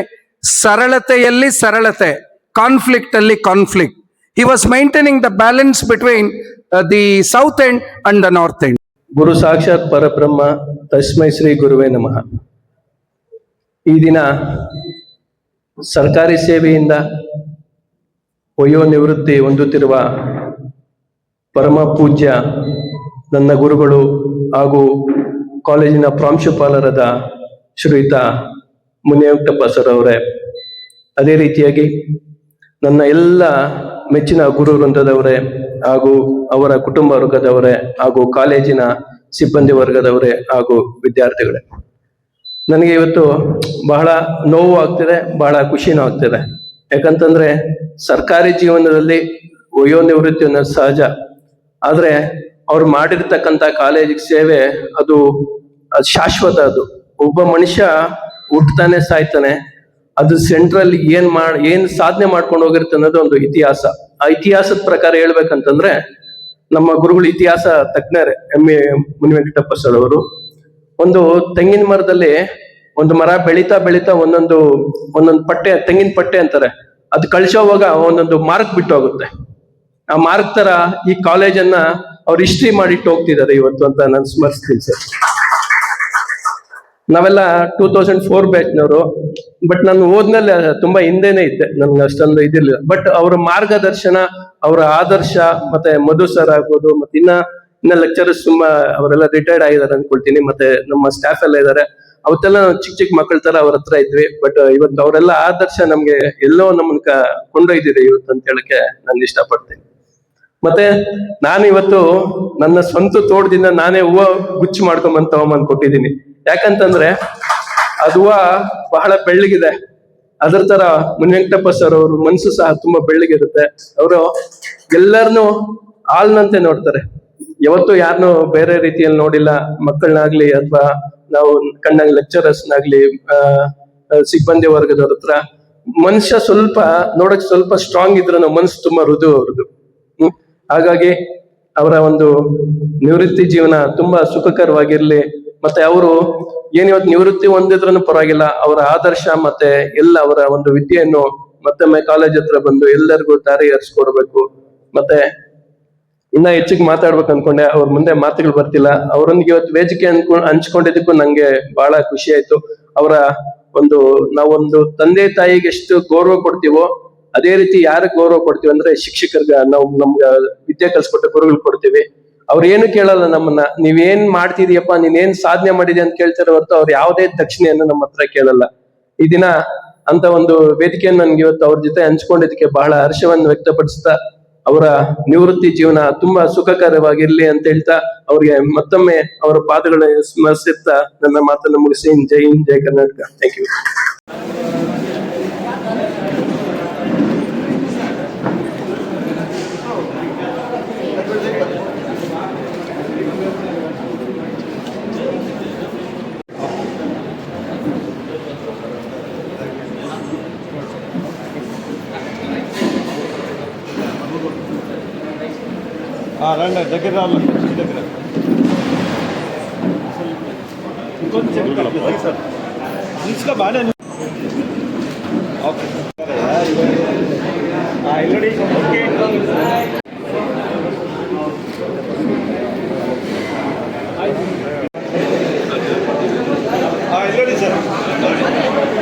ಸರಳತೆಯಲ್ಲಿ ಸರಳತೆ, ಕಾನ್ಫ್ಲಿಕ್ಟ್ ಅಲ್ಲಿ conflict. He was maintaining the balance between the south end and the north end. ಗುರು ಸಾಕ್ಷಾತ್ ಪರಬ್ರಹ್ಮ ತಸ್ಮೈ ಶ್ರೀ ಗುರುವೇ ನಮಃ. ಈ ದಿನ ಸರ್ಕಾರಿ ಸೇವೆಯಿಂದ ವಯೋ ನಿವೃತ್ತಿ ಹೊಂದುತ್ತಿರುವ ಪರಮ ಪೂಜ್ಯ ನನ್ನ ಗುರುಗಳು ಹಾಗೂ ಕಾಲೇಜಿನ ಪ್ರಾಂಶುಪಾಲರಾದ ಶ್ರೀಯುತ ಮುನಿವೆಂಕಟಪ್ಪ ಸರ್ ಅವರೇ, ಅದೇ ರೀತಿಯಾಗಿ ನನ್ನ ಎಲ್ಲ ಮೆಚ್ಚಿನ ಗುರು ವೃಂದದವರೇ ಹಾಗೂ ಅವರ ಕುಟುಂಬ ವರ್ಗದವರೇ ಹಾಗೂ ಕಾಲೇಜಿನ ಸಿಬ್ಬಂದಿ ವರ್ಗದವರೇ ಹಾಗೂ ವಿದ್ಯಾರ್ಥಿಗಳೇ, ನನಗೆ ಇವತ್ತು ಬಹಳ ನೋವು ಆಗ್ತಿದೆ, ಬಹಳ ಖುಷಿನೂ ಆಗ್ತಿದೆ. ಯಾಕಂತಂದ್ರೆ ಸರ್ಕಾರಿ ಜೀವನದಲ್ಲಿ ವಯೋ ನಿವೃತ್ತಿ ಅನ್ನೋದು ಸಹಜ, ಆದ್ರೆ ಅವ್ರು ಮಾಡಿರ್ತಕ್ಕಂಥ ಕಾಲೇಜಿಗೆ ಸೇವೆ ಅದು ಶಾಶ್ವತ. ಅದು ಒಬ್ಬ ಮನುಷ್ಯ ಹುಟ್ಟತಾನೆ ಸಾಯ್ತಾನೆ, ಅದು ಸೆಂಟ್ರಲ್ ಏನ್ ಸಾಧನೆ ಮಾಡ್ಕೊಂಡು ಹೋಗಿರುತ್ತೆ ಅನ್ನೋದು ಒಂದು ಇತಿಹಾಸ. ಆ ಇತಿಹಾಸದ ಪ್ರಕಾರ ಹೇಳ್ಬೇಕಂತಂದ್ರೆ ನಮ್ಮ ಗುರುಗಳು ಇತಿಹಾಸ ತಜ್ಞರೇ ಎಂ.ಎ. ಮುನಿವೆಂಕಟಪ್ಪ ಸರ್ ಅವರು. ಒಂದು ತೆಂಗಿನ ಮರದಲ್ಲಿ ಒಂದು ಮರ ಬೆಳೀತಾ ಬೆಳೀತಾ ಒಂದೊಂದು ಪಟ್ಟೆ, ತೆಂಗಿನ ಪಟ್ಟೆ ಅಂತಾರೆ, ಅದು ಕಳ್ಸೋವಾಗ ಒಂದೊಂದು ಮಾರ್ಕ್ ಬಿಟ್ಟು ಹೋಗುತ್ತೆ. ಆ ಮಾರ್ಕ್ ತರ ಈ ಕಾಲೇಜನ್ನ ಅವ್ರು ಹಿಸ್ಟ್ರಿ ಮಾಡಿಟ್ಟು ಹೋಗ್ತಿದ್ದಾರೆ ಇವತ್ತು ಅಂತ ನಾನು ಸ್ಮರಿಸ್ತೀನಿ ಸರ್. ನಾವೆಲ್ಲ 2004 ಬ್ಯಾಚ್ನವರು, ಬಟ್ ನಾನು ಹೋದ್ಮೇಲೆ ತುಂಬಾ ಹಿಂದೆನೆ ಇದ್ದೆ, ನನ್ಗೆ ಅಷ್ಟೊಂದು ಇದಿರ್ಲಿಲ್ಲ. ಬಟ್ ಅವರ ಮಾರ್ಗದರ್ಶನ, ಅವರ ಆದರ್ಶ, ಮತ್ತೆ ಮಧು ಸರ್ ಆಗ್ಬೋದು, ಮತ್ತೆ ಇನ್ನ ಲೆಕ್ಚರರ್ಸ್ ತುಂಬಾ ಅವರೆಲ್ಲ ರಿಟೈರ್ಡ್ ಆಗಿದ್ದಾರೆ ಅನ್ಕೊಳ್ತೀನಿ, ಮತ್ತೆ ನಮ್ಮ ಸ್ಟಾಫ್ ಎಲ್ಲ ಇದ್ದಾರೆ. ಅವತ್ತೆಲ್ಲ ಚಿಕ್ಕ ಮಕ್ಕಳ ತರ ಅವ್ರ ಹತ್ರ ಇದ್ವಿ. ಬಟ್ ಇವತ್ತು ಅವರೆಲ್ಲ ಆದರ್ಶ ನಮ್ಗೆ ಎಲ್ಲೋ ನಮ್ಮನ್ನ ಕೊಂಡೊಯ್ದಿದೆ ಇವತ್ತು ಅಂತ ಹೇಳಕ್ಕೆ ನಾನು ಇಷ್ಟಪಡ್ತೀನಿ. ಮತ್ತೆ ನಾನು ಇವತ್ತು ನನ್ನ ಸ್ವಂತ ತೋಟದಿಂದ ನಾನೇ ಹೂವು ಗುಚ್ಚು ಮಾಡ್ಕೊಂಬಂತ ತಗೊಂಬಂದ್ ಕೊಟ್ಟಿದ್ದೀನಿ. ಯಾಕಂತಂದ್ರೆ ಅದು ಹೂವ ಬಹಳ ಬೆಳ್ಳಗಿದೆ. ಅದರ ತರ ಮುನಿವೆಂಕಟಪ್ಪ ಸರ್ ಅವ್ರ ಮನ್ಸು ಸಹ ತುಂಬಾ ಬೆಳ್ಳಗಿರುತ್ತೆ. ಅವರು ಎಲ್ಲರನ್ನು ಹಾಲ್ನಂತೆ ನೋಡ್ತಾರೆ, ಯಾವತ್ತು ಯಾರನ್ನು ಬೇರೆ ರೀತಿಯಲ್ಲಿ ನೋಡಿಲ್ಲ. ಮಕ್ಕಳನ್ನಾಗ್ಲಿ ಅಥವಾ ನಾವು ಕಂಡಂಗ್ ಲೆಕ್ಚರರ್ಸ್ನಾಗ್ಲಿ, ಸಿಬ್ಬಂದಿ ವರ್ಗದವ್ರ ಹತ್ರ ಮನುಷ್ಯ ಸ್ವಲ್ಪ ನೋಡಕ್ ಸ್ವಲ್ಪ ಸ್ಟ್ರಾಂಗ್ ಇದ್ರು ಮನ್ಸು ತುಂಬಾ ಅವ್ರದ್ದು. ಹಾಗಾಗಿ ಅವರ ಒಂದು ನಿವೃತ್ತಿ ಜೀವನ ತುಂಬಾ ಸುಖಕರವಾಗಿರ್ಲಿ. ಮತ್ತೆ ಅವರು ಏನಿವತ್ತು ನಿವೃತ್ತಿ ಹೊಂದಿದ್ರೂ ಪರವಾಗಿಲ್ಲ, ಅವರ ಆದರ್ಶ ಮತ್ತೆ ಎಲ್ಲ ಅವರ ಒಂದು ವಿದ್ಯೆಯನ್ನು ಮತ್ತೊಮ್ಮೆ ಕಾಲೇಜ್ ಹತ್ರ ಬಂದು ಎಲ್ಲರಿಗೂ ದಾರಿ ಹರಿಸ್ಕೊಡ್ಬೇಕು. ಮತ್ತೆ ಇನ್ನ ಹೆಚ್ಚಿಗೆ ಮಾತಾಡ್ಬೇಕು ಅನ್ಕೊಂಡೆ, ಅವ್ರ ಮುಂದೆ ಮಾತುಗಳು ಬರ್ತಿಲ್ಲ. ಅವರೊಂದಿಗೆ ಇವತ್ತು ವೇದಿಕೆ ಹಂಚ್ಕೊಂಡಿದ್ದಕ್ಕೂ ನಂಗೆ ಬಹಳ ಖುಷಿ ಆಯ್ತು. ಅವರ ನಾವೊಂದು ತಂದೆ ತಾಯಿಗೆ ಎಷ್ಟು ಗೌರವ ಕೊಡ್ತೀವೋ ಅದೇ ರೀತಿ ಯಾರಿಗೆ ಗೌರವ ಕೊಡ್ತೀವಿ ಅಂದ್ರೆ ಶಿಕ್ಷಕರಿಗೆ, ನಾವು ನಮ್ಗೆ ವಿದ್ಯೆ ಕಲ್ಸ್ಕೊಟ್ಟ ಗುರುಗಳು ಕೊಡ್ತೀವಿ. ಅವ್ರು ಏನು ಕೇಳಲ್ಲ ನಮ್ಮನ್ನ, ನೀವೇನ್ ಮಾಡ್ತಿದೀಯಪ್ಪ, ನೀನೇನ್ ಸಾಧನೆ ಮಾಡಿದ್ಯಾ ಅಂತ ಕೇಳ್ತಾರೆ ಹೊರತು ಅವ್ರು ಯಾವುದೇ ದಕ್ಷಿಣೆಯನ್ನು ನಮ್ಮ ಹತ್ರ ಕೇಳಲ್ಲ. ಈ ದಿನ ಅಂತ ಒಂದು ವೇದಿಕೆಯನ್ನು ನನ್ಗೆ ಇವತ್ತು ಅವ್ರ ಜೊತೆ ಹಂಚ್ಕೊಂಡಿದ್ದಕ್ಕೆ ಬಹಳ ಹರ್ಷವನ್ನು ವ್ಯಕ್ತಪಡಿಸ್ತಾ, ಅವರ ನಿವೃತ್ತಿ ಜೀವನ ತುಂಬಾ ಸುಖಕರವಾಗಿರ್ಲಿ ಅಂತ ಹೇಳ್ತಾ, ಅವ್ರಿಗೆ ಮತ್ತೊಮ್ಮೆ ಅವರ ಪಾದಗಳನ್ನು ಸ್ಮರಿಸುತ್ತಾ ನನ್ನ ಮಾತನ್ನು ಮುಗಿಸಿ. ಜೈ ಹಿಂದ್, ಜೈ ಕರ್ನಾಟಕ. Thank you. రండి దగ్గర రావాలి దగ్గర ఇంకొంచెం ఇంకా బాగానే ఓకే ఇల్లడి ఓకే ఇల్లడి సార్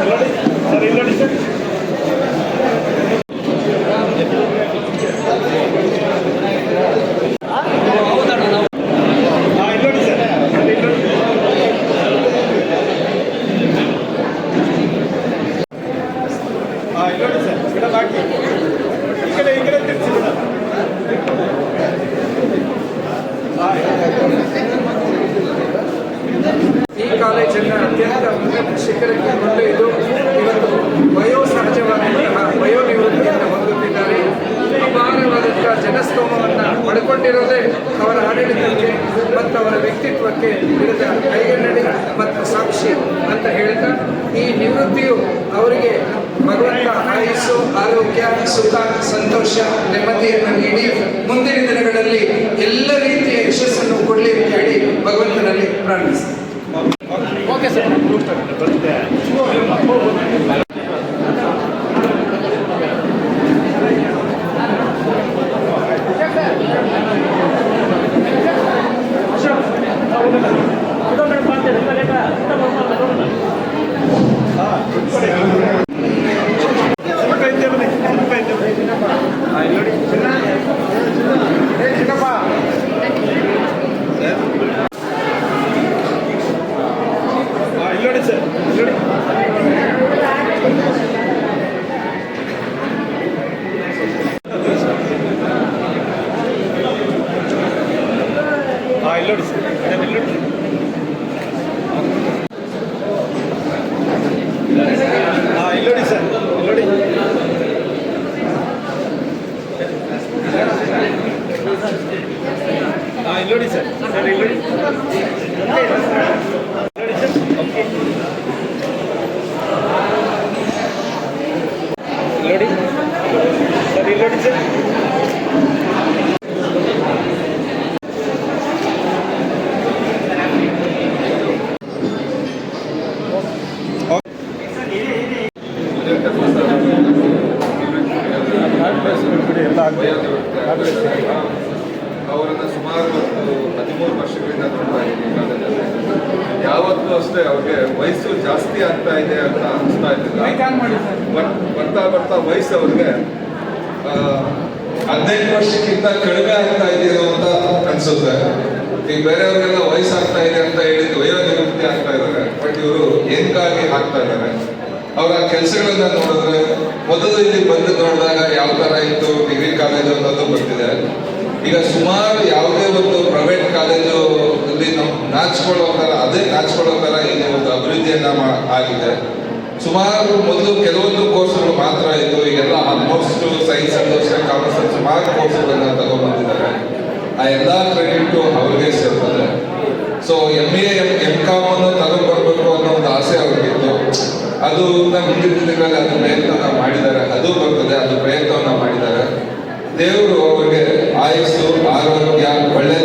ఇల్లడి సార్ ఇల్లడి సార్ ಈ ಕಾಲೇಜನ್ನು ಅತ್ಯಂತ ಉನ್ನತ ಶಿಖರಕ್ಕೆ ಕೊಂಡೊಯ್ದು ಇವತ್ತು ವಯೋಸಹಜವಾದಂತಹ ವಯೋನಿವೃತ್ತಿಯನ್ನು ಹೊಂದುತ್ತಿದ್ದಾರೆ. ಅಪಾರವಾದಂತಹ ಜನಸ್ತೋಮವನ್ನು ಪಡ್ಕೊಂಡಿರೋದೇ ಅವರ ಆಡಳಿತಕ್ಕೆ ಮತ್ತು ಅವರ ವ್ಯಕ್ತಿತ್ವಕ್ಕೆ ಹಿಡಿದ ಕೈಗನ್ನಡಿ ಮತ್ತು ಸಾಕ್ಷಿ ಅಂತ ಹೇಳ್ತಾ ಈ ನಿವೃತ್ತಿಯು ಅವರಿಗೆ ಭಗವಂತ ಆಯುಸ್ಸು, ಆರೋಗ್ಯ, ಸುಖ, ಸಂತೋಷ, ನೆಮ್ಮದಿಯನ್ನು ನೀಡಿ ಮುಂದಿನ ದಿನಗಳಲ್ಲಿ ಎಲ್ಲ ರೀತಿಯ ಯಶಸ್ಸನ್ನು ಕೊಡಲಿ ಅಂತ ಹೇಳಿ ಭಗವಂತನಲ್ಲಿ ಪ್ರಾರ್ಥಿಸ್ತಾರೆ. Okay sir. ಇಲ್ಲಡಿ ಸರ್ ಇಲ್ಲಡಿ ಇಲ್ಲಡಿ ಸರ್ ಇಲ್ಲಡಿ ಇಲ್ಲಡಿ ಸರ್ ಇಲ್ಲಡಿ ಇಲ್ಲಡಿ ಸರ್ ಸರ್ ಇಲ್ಲಡಿ ಇಲ್ಲಡಿ ಸರ್ ಇಲ್ಲಡಿ ಸರ್ ಅವರನ್ನು ಸುಮಾರು 13 ವರ್ಷಗಳಿಂದ ನೋಡ್ತಾ ಇದ್ದೀನಿ ಕಾಲೇಜಲ್ಲಿ. ಯಾವತ್ತೂ ಅಷ್ಟೇ ಅವ್ರಿಗೆ ವಯಸ್ಸು ಜಾಸ್ತಿ ಆಗ್ತಾ ಇದೆ ಅಂತ ಅನಿಸ್ತಾ ಇದ್ದಿಲ್ಲ. ಬರ್ತಾ ಬರ್ತಾ ವಯಸ್ಸು ಅವ್ರಿಗೆ 15 ವರ್ಷಕ್ಕಿಂತ ಕಡಿಮೆ ಆಗ್ತಾ ಇದೆಯೋ ಅಂತ ಅನ್ಸುತ್ತೆ. ಈಗ ಬೇರೆಯವ್ರಿಗೆಲ್ಲ ವಯಸ್ಸಾಗ್ತಾ ಇದೆ ಅಂತ ಹೇಳಿದ್ದು ವಯೋನಿವೃತ್ತಿ ಆಗ್ತಾ ಇದ್ದಾರೆ. ಬಟ್ ಇವರು ಏನ್ಕಾಗಿ ಆಗ್ತಾ ಇದ್ದಾರೆ. ಅವರ ಕೆಲಸಗಳನ್ನ ನೋಡಿದ್ರೆ ಮೊದಲು ಇಲ್ಲಿ ಬಂದು ನೋಡಿದಾಗ ಯಾವ ತರ ಇತ್ತು ಡಿಗ್ರಿ ಕಾಲೇಜು ಅನ್ನೋದು ಗೊತ್ತಿದೆ. ಈಗ ಸುಮಾರು ಯಾವುದೇ ಒಂದು ಪ್ರೈವೇಟ್ ಕಾಲೇಜು ಅಲ್ಲಿ ನಾವು ನಾಚ್ಕೊಳ್ಳೋ ತರ ಇಲ್ಲಿ ಒಂದು ಅಭಿವೃದ್ಧಿಯನ್ನ ಆಗಿದೆ. ಸುಮಾರು ಮೊದಲು ಕೆಲವೊಂದು ಕೋರ್ಸ್ಗಳು ಮಾತ್ರ ಇತ್ತು. ಈಗೆಲ್ಲ ಆಲ್ಮೋಸ್ಟ್ ಸೈನ್ಸ್ ಅಷ್ಟೇ ಕಾಮರ್ಸ್ ಸುಮಾರು ಕೋರ್ಸ್ಗಳನ್ನ ತಗೊಂಡ್ಬಂದಿದ್ದಾರೆ. ಆ ಎಲ್ಲ ಕ್ರೆಡಿಟ್ ಅವ್ರಿಗೆ ಸೇರ್ತದೆ. ಸೊ MA MCOM ಅನ್ನು ತಗೊಂಡ್ಬರ್ಬೇಕು ಅನ್ನೋ ಒಂದು ಆಸೆ ಅವ್ರಿಗಿತ್ತು. ಅದು ಮುಂದಿನ ದಿನಗಳಲ್ಲಿ ಅದು ಪ್ರಯತ್ನ ಮಾಡಿದ್ದಾರೆ. ಅದು ಬರ್ತದೆ, ಅದು ಪ್ರಯತ್ನವನ್ನ ಮಾಡಿದ್ದಾರೆ. ದೇವರು ಅವರಿಗೆ ಆಯುಸ್ಸು, ಆರೋಗ್ಯ, ಒಳ್ಳೆ